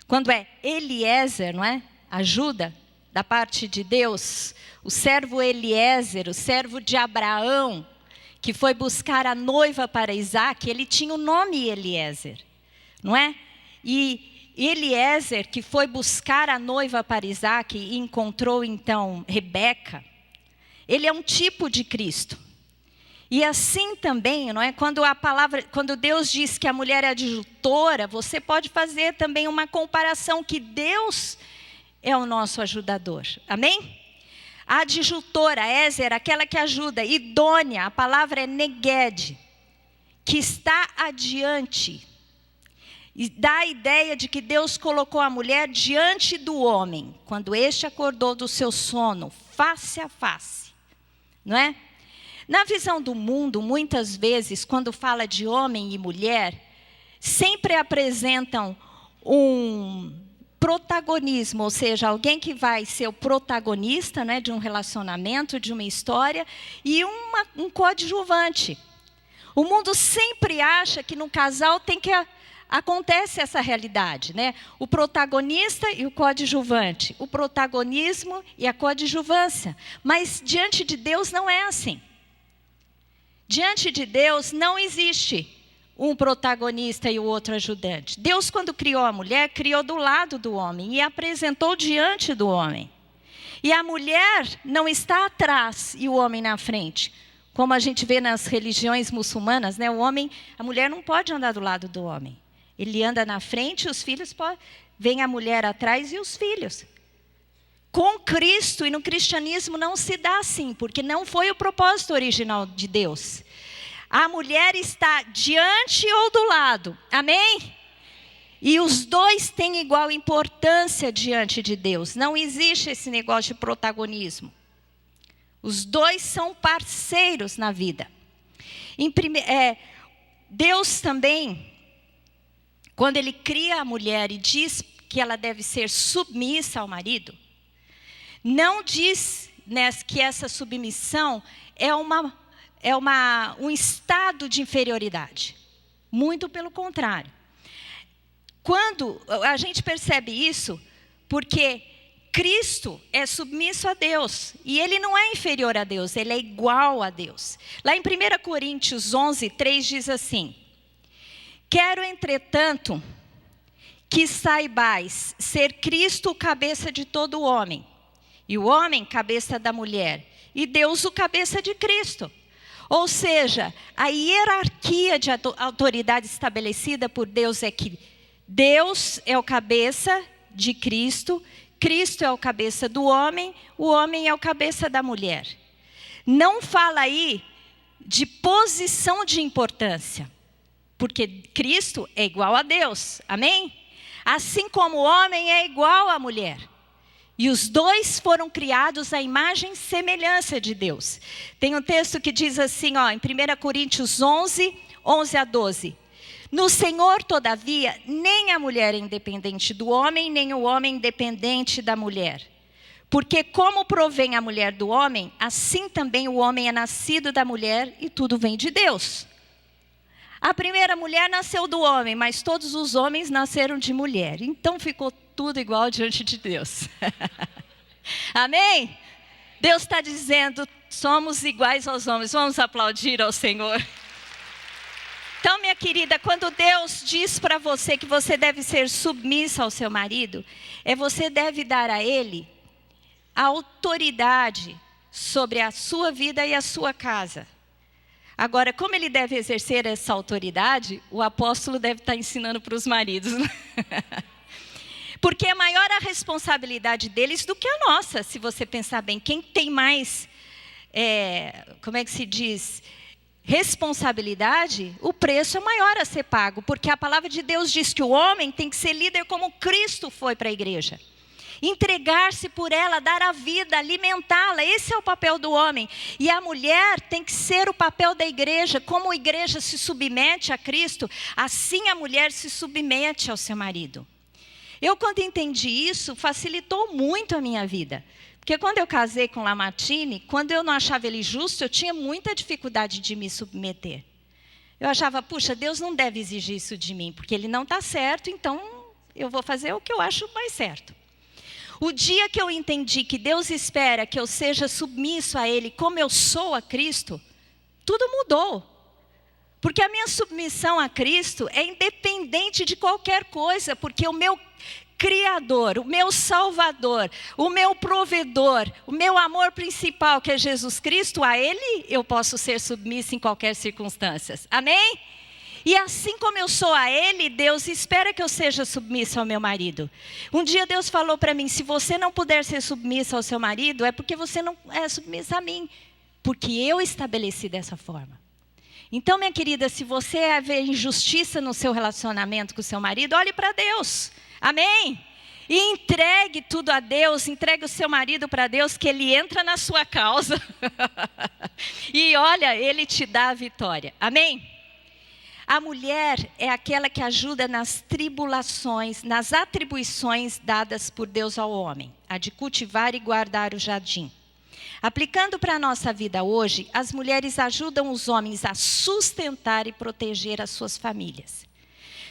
Quando é Eliezer, não é? Ajuda da parte de Deus. O servo Eliezer, o servo de Abraão, que foi buscar a noiva para Isaac, ele tinha o nome Eliezer, não é? E Eliezer, que foi buscar a noiva para Isaac e encontrou então Rebeca, ele é um tipo de Cristo. E assim também, não é? Quando Deus diz que a mulher é adjutora, você pode fazer também uma comparação que Deus é o nosso ajudador. Amém? A adjutora, Ezer, aquela que ajuda, idônea, a palavra é neged, que está adiante. E dá a ideia de que Deus colocou a mulher diante do homem, quando este acordou do seu sono, face a face. Não é? Na visão do mundo, muitas vezes, quando fala de homem e mulher, sempre apresentam um protagonismo, ou seja, alguém que vai ser o protagonista, né, de um relacionamento, de uma história, e um coadjuvante. O mundo sempre acha que no casal acontece essa realidade, né? O protagonista e o coadjuvante, o protagonismo e a coadjuvância. Mas diante de Deus não é assim. Diante de Deus não existe um protagonista e o outro ajudante. Deus, quando criou a mulher, criou do lado do homem e apresentou diante do homem. E a mulher não está atrás e o homem na frente. Como a gente vê nas religiões muçulmanas, né? A mulher não pode andar do lado do homem. Ele anda na frente, os filhos vem a mulher atrás e os filhos. Com Cristo e no cristianismo não se dá assim, porque não foi o propósito original de Deus. A mulher está diante ou do lado, amém? E os dois têm igual importância diante de Deus. Não existe esse negócio de protagonismo. Os dois são parceiros na vida. Deus também, quando Ele cria a mulher e diz que ela deve ser submissa ao marido, não diz, né, que essa submissão é um estado de inferioridade. Muito pelo contrário. Quando a gente percebe isso, porque Cristo é submisso a Deus, e Ele não é inferior a Deus, Ele é igual a Deus. Lá em 1 Coríntios 11:3 diz assim: quero, entretanto, que saibais ser Cristo o cabeça de todo homem, e o homem cabeça da mulher, e Deus o cabeça de Cristo. Ou seja, a hierarquia de autoridade estabelecida por Deus é que Deus é o cabeça de Cristo, Cristo é o cabeça do homem, o homem é o cabeça da mulher. Não fala aí de posição de importância, porque Cristo é igual a Deus, amém? Assim como o homem é igual à mulher. E os dois foram criados à imagem e semelhança de Deus. Tem um texto que diz assim, em 1 Coríntios 11:11-12. No Senhor, todavia, nem a mulher é independente do homem, nem o homem independente da mulher. Porque como provém a mulher do homem, assim também o homem é nascido da mulher e tudo vem de Deus. A primeira mulher nasceu do homem, mas todos os homens nasceram de mulher. Então ficou tudo igual diante de Deus. Amém? Deus está dizendo, somos iguais aos homens. Vamos aplaudir ao Senhor. Então, minha querida, quando Deus diz para você que você deve ser submissa ao seu marido, você deve dar a ele a autoridade sobre a sua vida e a sua casa. Agora, como ele deve exercer essa autoridade, o apóstolo deve estar ensinando para os maridos. Porque é maior a responsabilidade deles do que a nossa, se você pensar bem. Quem tem mais, responsabilidade, o preço é maior a ser pago. Porque a palavra de Deus diz que o homem tem que ser líder como Cristo foi para a igreja. Entregar-se por ela, dar a vida, alimentá-la, esse é o papel do homem. E a mulher tem que ser o papel da igreja. Como a igreja se submete a Cristo, assim a mulher se submete ao seu marido. Eu, quando entendi isso, facilitou muito a minha vida. Porque quando eu casei com Lamartine, quando eu não achava ele justo, eu tinha muita dificuldade de me submeter. Eu achava, puxa, Deus não deve exigir isso de mim, porque ele não está certo, então eu vou fazer o que eu acho mais certo. O dia que eu entendi que Deus espera que eu seja submisso a Ele como eu sou a Cristo, tudo mudou. Porque a minha submissão a Cristo é independente de qualquer coisa, porque o meu Criador, o meu Salvador, o meu provedor, o meu amor principal, que é Jesus Cristo, a Ele eu posso ser submissa em qualquer circunstância. Amém? E assim como eu sou a Ele, Deus espera que eu seja submissa ao meu marido. Um dia Deus falou para mim, se você não puder ser submissa ao seu marido, é porque você não é submissa a mim. Porque eu estabeleci dessa forma. Então, minha querida, se você vê injustiça no seu relacionamento com o seu marido, olhe para Deus. Amém? E entregue tudo a Deus, entregue o seu marido para Deus, que Ele entra na sua causa. E olha, Ele te dá a vitória. Amém? A mulher é aquela que ajuda nas tribulações, nas atribuições dadas por Deus ao homem, a de cultivar e guardar o jardim. Aplicando para a nossa vida hoje, as mulheres ajudam os homens a sustentar e proteger as suas famílias.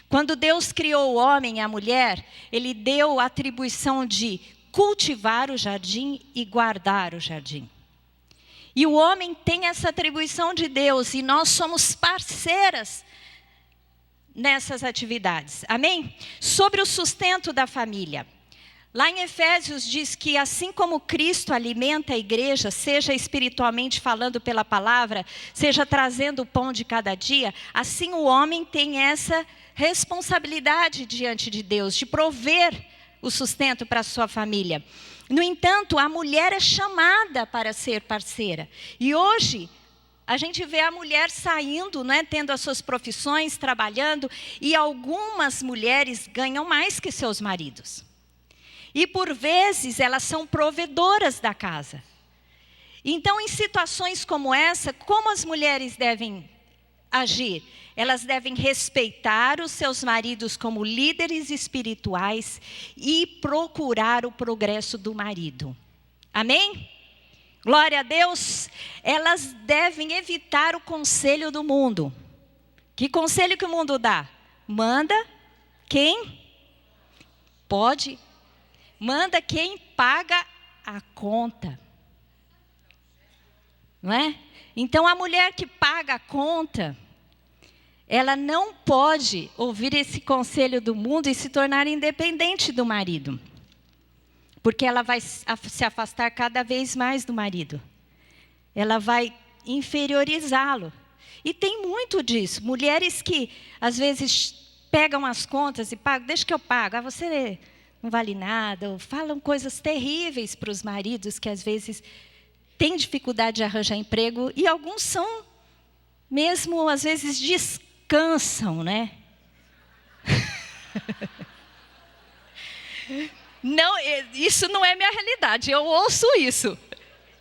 Quando Deus criou o homem e a mulher, Ele deu a atribuição de cultivar o jardim e guardar o jardim. E o homem tem essa atribuição de Deus e nós somos parceiras nessas atividades. Amém? Sobre o sustento da família. Lá em Efésios diz que assim como Cristo alimenta a igreja, seja espiritualmente falando pela palavra, seja trazendo o pão de cada dia, assim o homem tem essa responsabilidade diante de Deus, de prover o sustento para a sua família. No entanto, a mulher é chamada para ser parceira. E hoje, a gente vê a mulher saindo, né, tendo as suas profissões, trabalhando, e algumas mulheres ganham mais que seus maridos. E por vezes elas são provedoras da casa. Então, em situações como essa, como as mulheres devem agir? Elas devem respeitar os seus maridos como líderes espirituais e procurar o progresso do marido. Amém? Glória a Deus. Elas devem evitar o conselho do mundo. Que conselho que o mundo dá? Manda quem pode, manda quem paga a conta. Não é? Então a mulher que paga a conta, ela não pode ouvir esse conselho do mundo e se tornar independente do marido. Porque ela vai se afastar cada vez mais do marido. Ela vai inferiorizá-lo. E tem muito disso. Mulheres que, às vezes, pegam as contas e pagam, deixa que eu pago. Você não vale nada. Ou falam coisas terríveis para os maridos que, às vezes, têm dificuldade de arranjar emprego. E alguns são, mesmo, às vezes, descansam, né? Não, isso não é minha realidade. Eu ouço isso.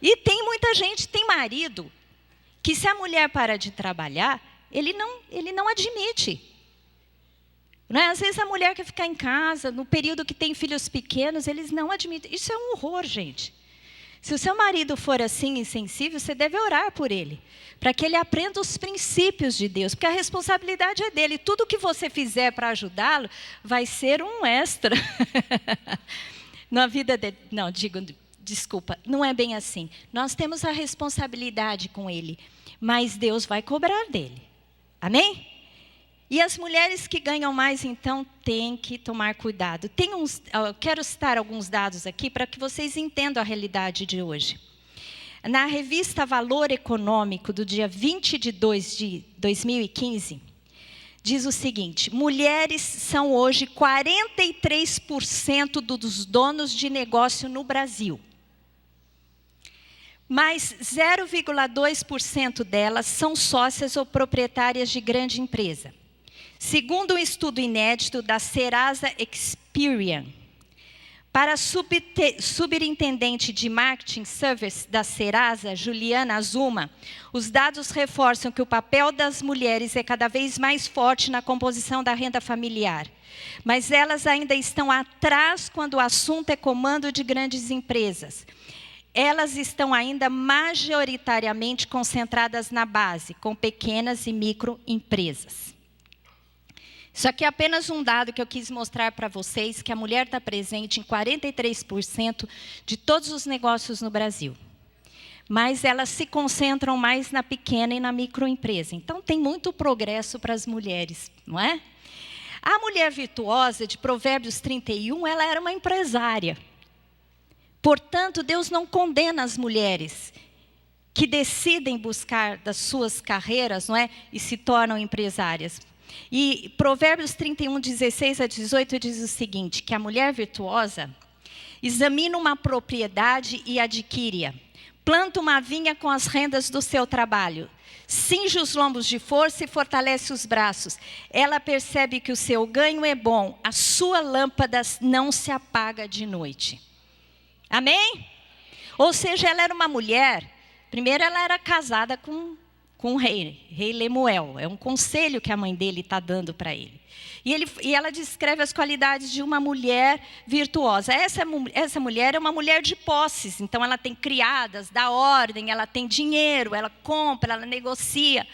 E tem muita gente, tem marido, que se a mulher para de trabalhar, ele não admite. Não é? Às vezes a mulher quer ficar em casa, no período que tem filhos pequenos, eles não admitem. Isso é um horror, gente. Se o seu marido for assim, insensível, você deve orar por ele, para que ele aprenda os princípios de Deus, porque a responsabilidade é dele. Tudo que você fizer para ajudá-lo vai ser um extra. Na vida dele. Não, desculpa, não é bem assim. Nós temos a responsabilidade com ele, mas Deus vai cobrar dele. Amém? E as mulheres que ganham mais, então, têm que tomar cuidado. Eu quero citar alguns dados aqui para que vocês entendam a realidade de hoje. Na revista Valor Econômico, do dia 20 de 2 de 2015, diz o seguinte: mulheres são hoje 43% dos donos de negócio no Brasil. Mas 0,2% delas são sócias ou proprietárias de grande empresa. Segundo um estudo inédito da Serasa Experian, para a superintendente de Marketing Service da Serasa, Juliana Azuma, os dados reforçam que o papel das mulheres é cada vez mais forte na composição da renda familiar. Mas elas ainda estão atrás quando o assunto é comando de grandes empresas. Elas estão ainda majoritariamente concentradas na base, com pequenas e microempresas. Isso aqui é apenas um dado que eu quis mostrar para vocês, que a mulher está presente em 43% de todos os negócios no Brasil. Mas elas se concentram mais na pequena e na microempresa. Então, tem muito progresso para as mulheres, não é? A mulher virtuosa, de Provérbios 31, ela era uma empresária. Portanto, Deus não condena as mulheres que decidem buscar das suas carreiras, não é? E se tornam empresárias. E Provérbios 31, 16 a 18 diz o seguinte, que a mulher virtuosa examina uma propriedade e adquire-a. Planta uma vinha com as rendas do seu trabalho. Cinge os lombos de força e fortalece os braços. Ela percebe que o seu ganho é bom. A sua lâmpada não se apaga de noite. Amém? Ou seja, ela era uma mulher. Primeiro, ela era casada com o rei Lemuel. É um conselho que a mãe dele está dando para ele. E ela descreve as qualidades de uma mulher virtuosa. Essa mulher é uma mulher de posses. Então, ela tem criadas, dá ordem, ela tem dinheiro, ela compra, ela negocia.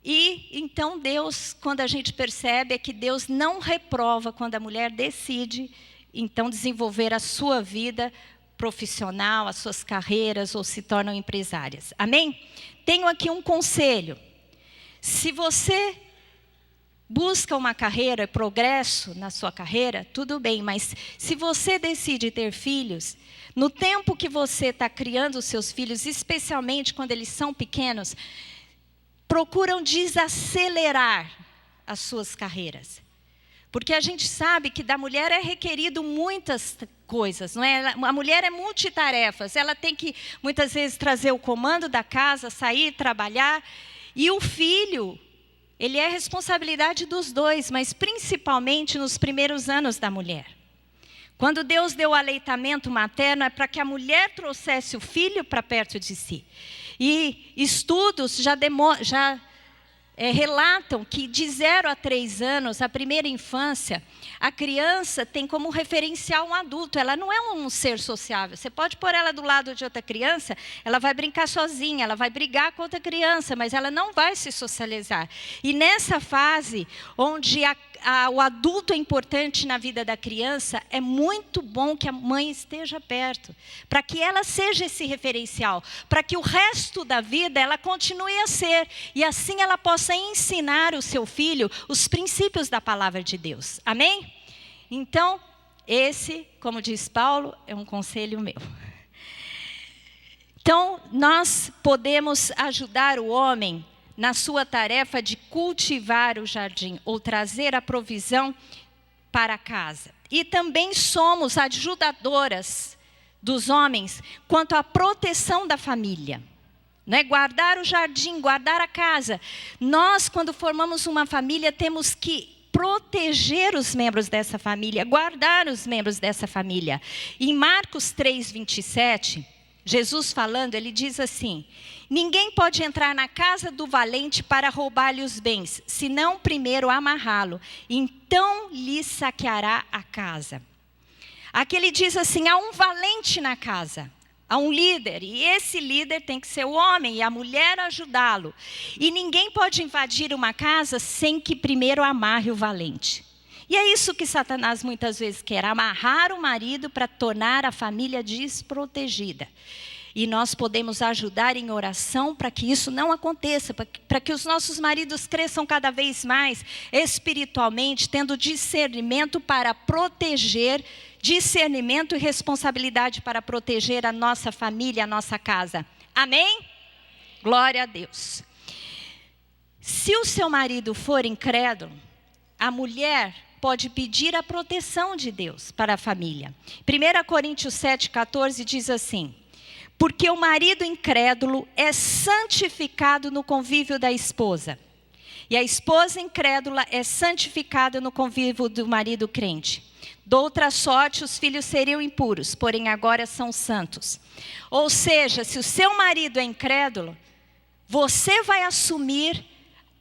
E, então, Deus, quando a gente percebe, é que Deus não reprova quando a mulher decide, então, desenvolver a sua vida profissional, as suas carreiras, ou se tornam empresárias. Amém? Tenho aqui um conselho. Se você busca uma carreira, progresso na sua carreira, tudo bem, mas se você decide ter filhos, no tempo que você está criando os seus filhos, especialmente quando eles são pequenos, procuram desacelerar as suas carreiras. Porque a gente sabe que da mulher é requerido muitas coisas, não é? A mulher é multitarefas, ela tem que muitas vezes trazer o comando da casa, sair, trabalhar, e o filho, ele é responsabilidade dos dois, mas principalmente nos primeiros anos da mulher. Quando Deus deu o aleitamento materno, é para que a mulher trouxesse o filho para perto de si. E estudos já relatam que de 0 a 3 anos, a primeira infância, a criança tem como referencial um adulto. Ela não é um ser sociável. Você pode pôr ela do lado de outra criança, ela vai brincar sozinha, ela vai brigar com outra criança, mas ela não vai se socializar. E nessa fase, onde o adulto é importante na vida da criança, é muito bom que a mãe esteja perto, para que ela seja esse referencial, para que o resto da vida ela continue a ser, e assim ela possa ensinar o seu filho os princípios da palavra de Deus. Amém? Então, esse, como diz Paulo, é um conselho meu. Então, nós podemos ajudar o homem na sua tarefa de cultivar o jardim, ou trazer a provisão para casa. E também somos ajudadoras dos homens quanto à proteção da família. Né? Guardar o jardim, guardar a casa. Nós, quando formamos uma família, temos que proteger os membros dessa família, guardar os membros dessa família. Em Marcos 3:27, Jesus falando, ele diz assim: ninguém pode entrar na casa do valente para roubar-lhe os bens, senão primeiro amarrá-lo, então lhe saqueará a casa. Aqui ele diz assim: há um valente na casa, há um líder, e esse líder tem que ser o homem e a mulher ajudá-lo. E ninguém pode invadir uma casa sem que primeiro amarre o valente. E é isso que Satanás muitas vezes quer, amarrar o marido para tornar a família desprotegida. E nós podemos ajudar em oração para que isso não aconteça, para que os nossos maridos cresçam cada vez mais espiritualmente, tendo discernimento para proteger, discernimento e responsabilidade para proteger a nossa família, a nossa casa. Amém? Glória a Deus. Se o seu marido for incrédulo, a mulher pode pedir a proteção de Deus para a família. 1 Coríntios 7,14 diz assim: porque o marido incrédulo é santificado no convívio da esposa, e a esposa incrédula é santificada no convívio do marido crente. Doutra sorte, os filhos seriam impuros, porém agora são santos. Ou seja, se o seu marido é incrédulo, você vai assumir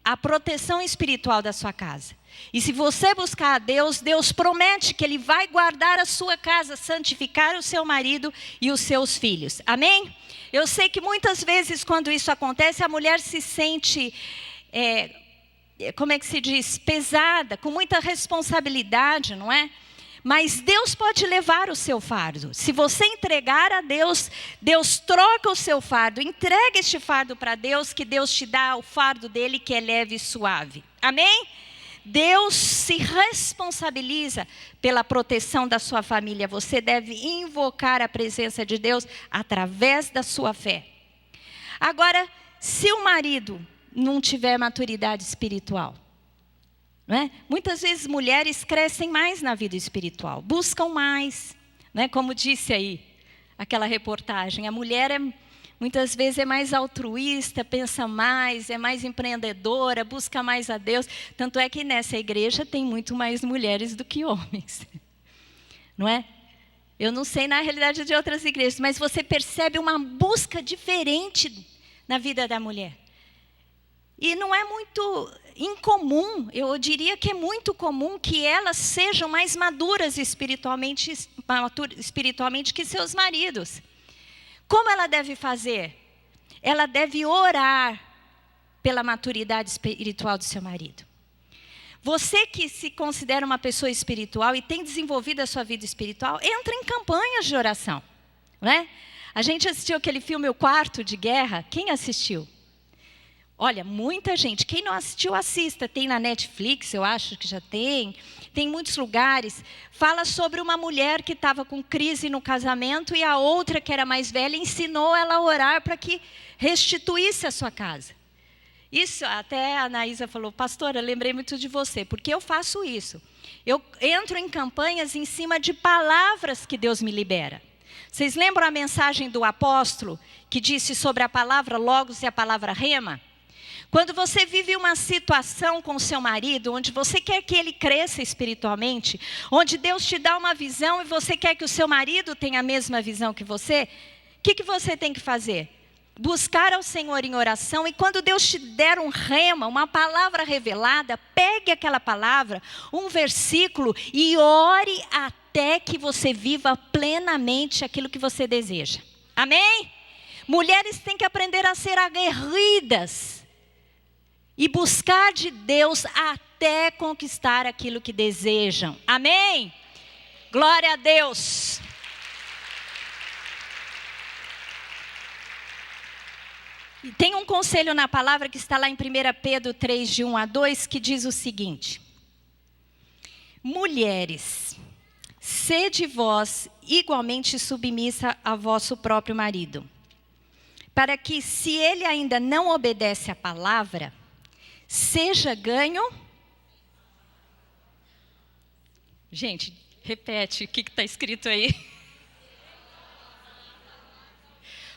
a proteção espiritual da sua casa. E se você buscar a Deus, Deus promete que Ele vai guardar a sua casa, santificar o seu marido e os seus filhos. Amém? Eu sei que muitas vezes quando isso acontece, a mulher se sente, como é que se diz? Pesada, com muita responsabilidade, não é? Mas Deus pode levar o seu fardo. Se você entregar a Deus, Deus troca o seu fardo. Entrega este fardo para Deus, que Deus te dá o fardo dele, que é leve e suave. Amém? Deus se responsabiliza pela proteção da sua família. Você deve invocar a presença de Deus através da sua fé. Agora, se o marido não tiver maturidade espiritual, não é? Muitas vezes mulheres crescem mais na vida espiritual, buscam mais, não é? Como disse aí aquela reportagem, a mulher muitas vezes é mais altruísta, pensa mais, é mais empreendedora, busca mais a Deus. Tanto é que nessa igreja tem muito mais mulheres do que homens. Não é? Eu não sei na realidade de outras igrejas, mas você percebe uma busca diferente na vida da mulher. E não é muito incomum, eu diria que é muito comum que elas sejam mais maduras espiritualmente que seus maridos. Como ela deve fazer? Ela deve orar pela maturidade espiritual do seu marido. Você que se considera uma pessoa espiritual e tem desenvolvido a sua vida espiritual, entra em campanhas de oração, não é? A gente assistiu aquele filme O Quarto de Guerra. Quem assistiu? Olha, muita gente. Quem não assistiu, assista. Tem na Netflix, eu acho que já tem. Tem em muitos lugares. Fala sobre uma mulher que estava com crise no casamento e a outra, que era mais velha, ensinou ela a orar para que restituísse a sua casa. Isso, até a Anaísa falou: pastora, lembrei muito de você, porque eu faço isso. Eu entro em campanhas em cima de palavras que Deus me libera. Vocês lembram a mensagem do apóstolo que disse sobre a palavra logos e a palavra rema? Quando você vive uma situação com o seu marido, onde você quer que ele cresça espiritualmente, onde Deus te dá uma visão e você quer que o seu marido tenha a mesma visão que você, o que você tem que fazer? buscar ao Senhor em oração, e quando Deus te der um rema, uma palavra revelada, pegue aquela palavra, um versículo, e ore até que você viva plenamente aquilo que você deseja. Amém? Mulheres têm que aprender a ser aguerridas e buscar de Deus até conquistar aquilo que desejam. Amém? Glória a Deus. E tem um conselho na palavra que está lá em 1 Pedro 3, de 1 a 2, que diz o seguinte: mulheres, sede vós igualmente submissa a vosso próprio marido, para que, se ele ainda não obedece à palavra, seja ganho... Gente, repete o que está escrito aí.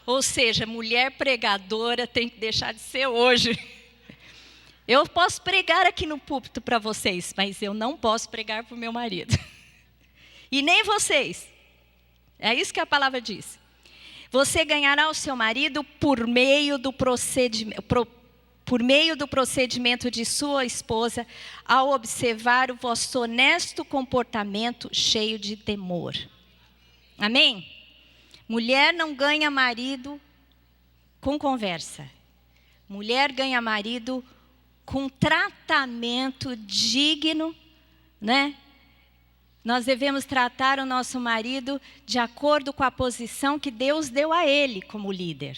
Ou seja, mulher pregadora tem que deixar de ser hoje. Eu posso pregar aqui no púlpito para vocês, mas eu não posso pregar para o meu marido. E nem vocês. É isso que a palavra diz. Você ganhará o seu marido por meio do procedimento de sua esposa, ao observar o vosso honesto comportamento cheio de temor. Amém? Mulher não ganha marido com conversa. Mulher ganha marido com tratamento digno, né? Nós devemos tratar o nosso marido de acordo com a posição que Deus deu a ele como líder.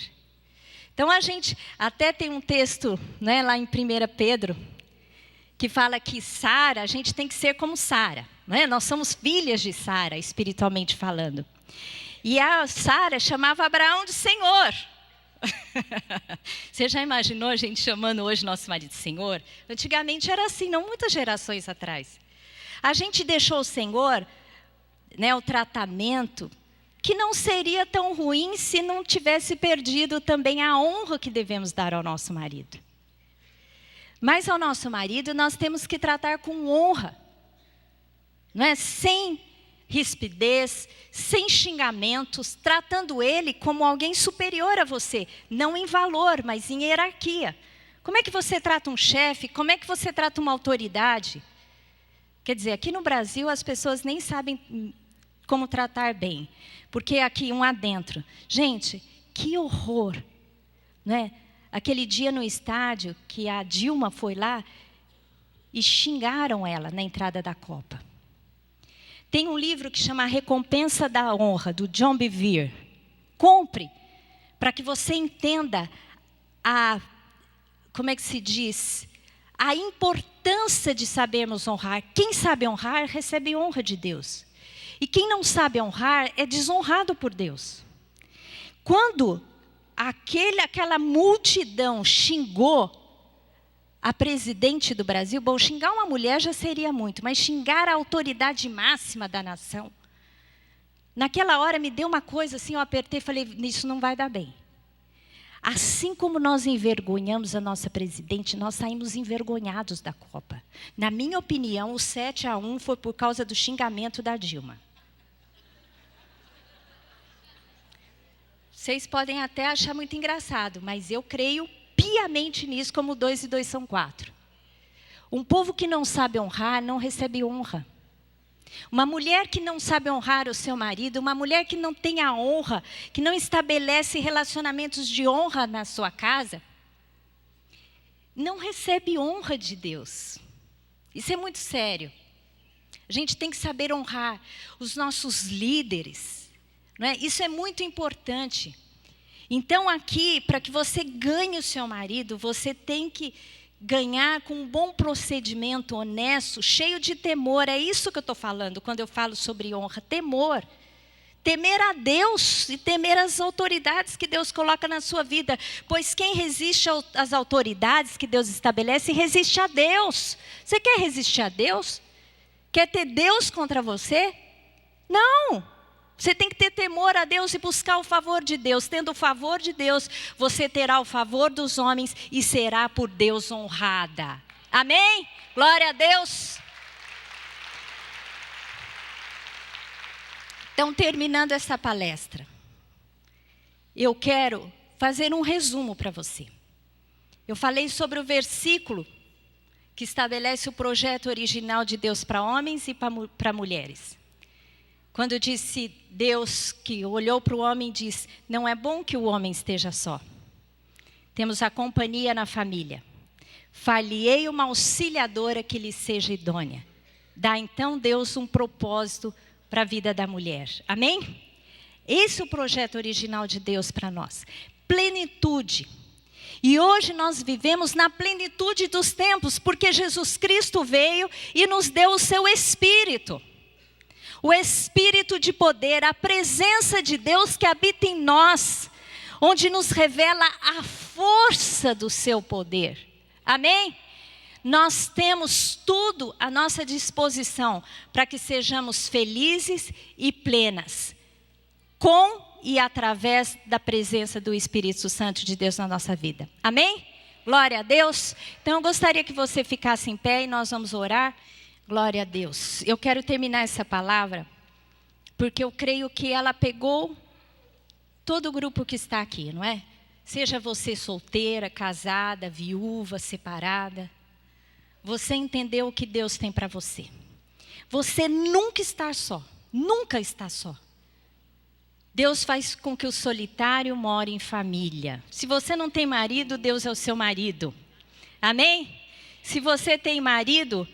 Então a gente até tem um texto, né, lá em 1 Pedro, que fala que Sara, a gente tem que ser como Sara, né? Nós somos filhas de Sara, espiritualmente falando. E a Sara chamava Abraão de Senhor. Você já imaginou a gente chamando hoje nosso marido de Senhor? Antigamente era assim, não muitas gerações atrás. A gente deixou o Senhor, né, o tratamento, que não seria tão ruim se não tivesse perdido também a honra que devemos dar ao nosso marido. Mas ao nosso marido nós temos que tratar com honra, não é? Sem rispidez, sem xingamentos, tratando ele como alguém superior a você, não em valor, mas em hierarquia. Como é que você trata um chefe? Como é que você trata uma autoridade? Quer dizer, aqui no Brasil as pessoas nem sabem como tratar bem, porque aqui um adentro. Gente, que horror, né? Aquele dia no estádio que a Dilma foi lá e xingaram ela na entrada da Copa. Tem um livro que chama A Recompensa da Honra, do John Bevere. Compre, para que você entenda como é que se diz, a importância de sabermos honrar. Quem sabe honrar, recebe honra de Deus. E quem não sabe honrar, é desonrado por Deus. Quando aquela multidão xingou a presidente do Brasil, bom, xingar uma mulher já seria muito, mas xingar a autoridade máxima da nação. Naquela hora me deu uma coisa assim, eu apertei e falei, isso não vai dar bem. Assim como nós envergonhamos a nossa presidente, nós saímos envergonhados da Copa. Na minha opinião, o 7-1 foi por causa do xingamento da Dilma. Vocês podem até achar muito engraçado, mas eu creio piamente nisso, como 2 e 2 são 4. Um povo que não sabe honrar, não recebe honra. Uma mulher que não sabe honrar o seu marido, uma mulher que não tem a honra, que não estabelece relacionamentos de honra na sua casa, não recebe honra de Deus. Isso é muito sério. A gente tem que saber honrar os nossos líderes, não é? Isso é muito importante. Então aqui, para que você ganhe o seu marido, você tem que ganhar com um bom procedimento honesto, cheio de temor. É isso que eu estou falando quando eu falo sobre honra. Temor. Temer a Deus e temer as autoridades que Deus coloca na sua vida. Pois quem resiste às autoridades que Deus estabelece, resiste a Deus. Você quer resistir a Deus? Quer ter Deus contra você? Não. Você tem que ter temor a Deus e buscar o favor de Deus. Tendo o favor de Deus, você terá o favor dos homens e será por Deus honrada. Amém? Glória a Deus. Então, terminando essa palestra, eu quero fazer um resumo para você. Eu falei sobre o versículo que estabelece o projeto original de Deus para homens e para mulheres. Quando disse Deus que olhou para o homem e disse, não é bom que o homem esteja só. Temos a companhia na família. Far-lhe-ei uma auxiliadora que lhe seja idônea. Dá então Deus um propósito para a vida da mulher. Amém? Esse é o projeto original de Deus para nós. Plenitude. E hoje nós vivemos na plenitude dos tempos, porque Jesus Cristo veio e nos deu o seu Espírito. O Espírito de poder, a presença de Deus que habita em nós, onde nos revela a força do seu poder. Amém? Nós temos tudo à nossa disposição para que sejamos felizes e plenas, com e através da presença do Espírito Santo de Deus na nossa vida. Amém? Glória a Deus. Então eu gostaria que você ficasse em pé e nós vamos orar. Glória a Deus. Eu quero terminar essa palavra, porque eu creio que ela pegou todo o grupo que está aqui, não é? Seja você solteira, casada, viúva, separada. Você entendeu o que Deus tem para você. Você nunca está só. Nunca está só. Deus faz com que o solitário more em família. Se você não tem marido, Deus é o seu marido. Amém? Se você tem marido,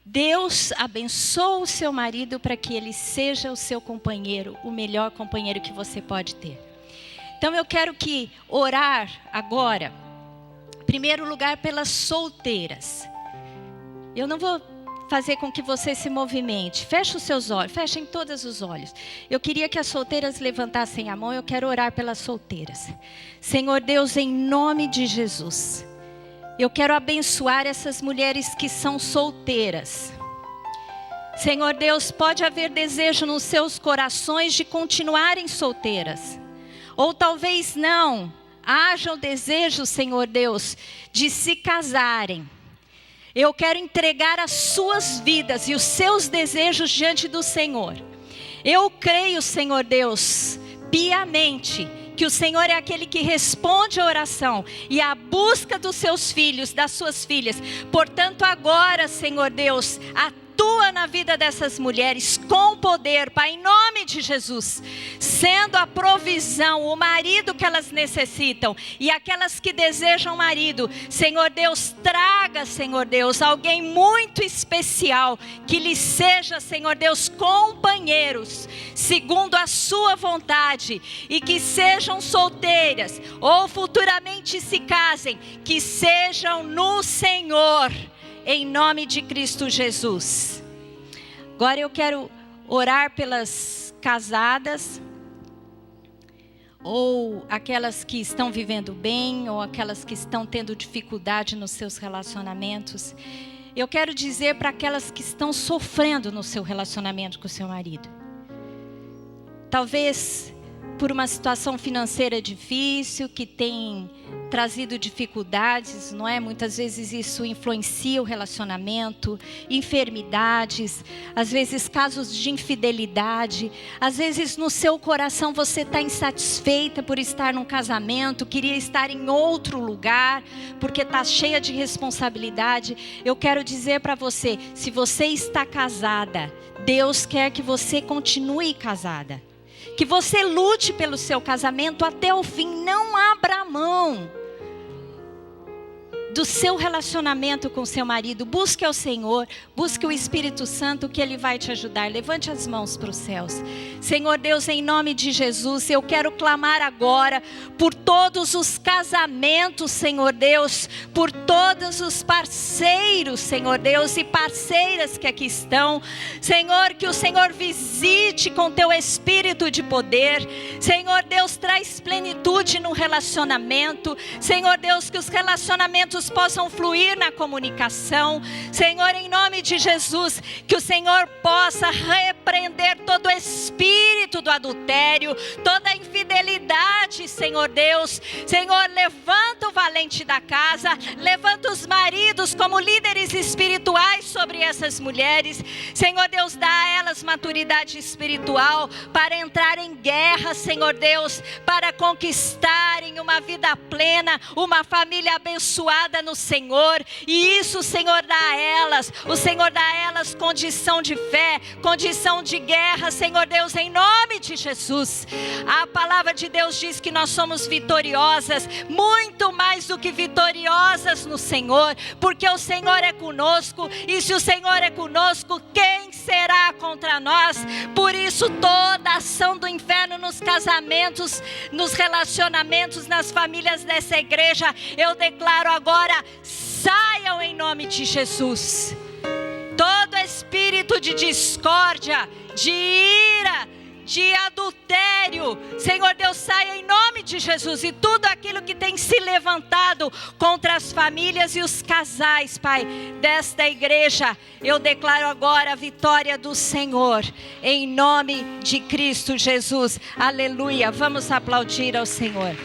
Deus abençoa o seu marido para que ele seja o seu companheiro, o melhor companheiro que você pode ter. Então eu quero orar agora, em primeiro lugar, pelas solteiras. Eu não vou fazer com que você se movimente. Feche os seus olhos, fechem todos os olhos. Eu queria que as solteiras levantassem a mão, eu quero orar pelas solteiras. Senhor Deus, em nome de Jesus, eu quero abençoar essas mulheres que são solteiras. Senhor Deus, pode haver desejo nos seus corações de continuarem solteiras. Ou talvez não, haja o desejo, Senhor Deus, de se casarem. Eu quero entregar as suas vidas e os seus desejos diante do Senhor. Eu creio, Senhor Deus, piamente, que o Senhor é aquele que responde a oração e a busca dos seus filhos, das suas filhas. Portanto, agora, Senhor Deus, atua na vida dessas mulheres com poder, Pai, em nome de Jesus, sendo a provisão, o marido que elas necessitam, e aquelas que desejam marido, Senhor Deus, traga, Senhor Deus, alguém muito especial, que lhe seja, Senhor Deus, companheiros, segundo a sua vontade, e que sejam solteiras, ou futuramente se casem, que sejam no Senhor, em nome de Cristo Jesus. Agora eu quero orar pelas casadas, ou aquelas que estão vivendo bem, ou aquelas que estão tendo dificuldade nos seus relacionamentos. Eu quero dizer para aquelas que estão sofrendo no seu relacionamento com o seu marido. Talvez por uma situação financeira difícil, que tem trazido dificuldades, não é? Muitas vezes isso influencia o relacionamento, enfermidades, às vezes casos de infidelidade, às vezes no seu coração você está insatisfeita por estar num casamento, queria estar em outro lugar, porque está cheia de responsabilidade. Eu quero dizer para você, se você está casada, Deus quer que você continue casada. Que você lute pelo seu casamento até o fim. Não abra mão do seu relacionamento com seu marido. Busque ao Senhor, busque o Espírito Santo, que Ele vai te ajudar. Levante as mãos para os céus. Senhor Deus, em nome de Jesus, eu quero clamar agora por todos os casamentos, Senhor Deus, por todos os parceiros, Senhor Deus, e parceiras que aqui estão. Senhor, que o Senhor visite com teu Espírito de poder. Senhor Deus, traz plenitude no relacionamento. Senhor Deus, que os relacionamentos possam fluir na comunicação. Senhor, em nome de Jesus, que o Senhor possa reparar repreender todo espírito do adultério, toda infidelidade, Senhor Deus. Senhor, levanta o valente da casa, levanta os maridos como líderes espirituais sobre essas mulheres. Senhor Deus, dá a elas maturidade espiritual para entrar em guerra, Senhor Deus, para conquistarem uma vida plena, uma família abençoada no Senhor. E isso, Senhor, dá a elas, o Senhor dá a elas condição de fé, condição de guerra, Senhor Deus, em nome de Jesus. A palavra de Deus diz que nós somos vitoriosas, muito mais do que vitoriosas no Senhor, porque o Senhor é conosco, e se o Senhor é conosco, quem será contra nós? Por isso toda ação do inferno nos casamentos, nos relacionamentos, nas famílias dessa igreja, eu declaro agora, saiam em nome de Jesus. Todo espírito de discórdia, de ira, de adultério, Senhor Deus, saia em nome de Jesus. E tudo aquilo que tem se levantado contra as famílias e os casais, Pai, desta igreja, eu declaro agora a vitória do Senhor, em nome de Cristo Jesus. Aleluia. Vamos aplaudir ao Senhor.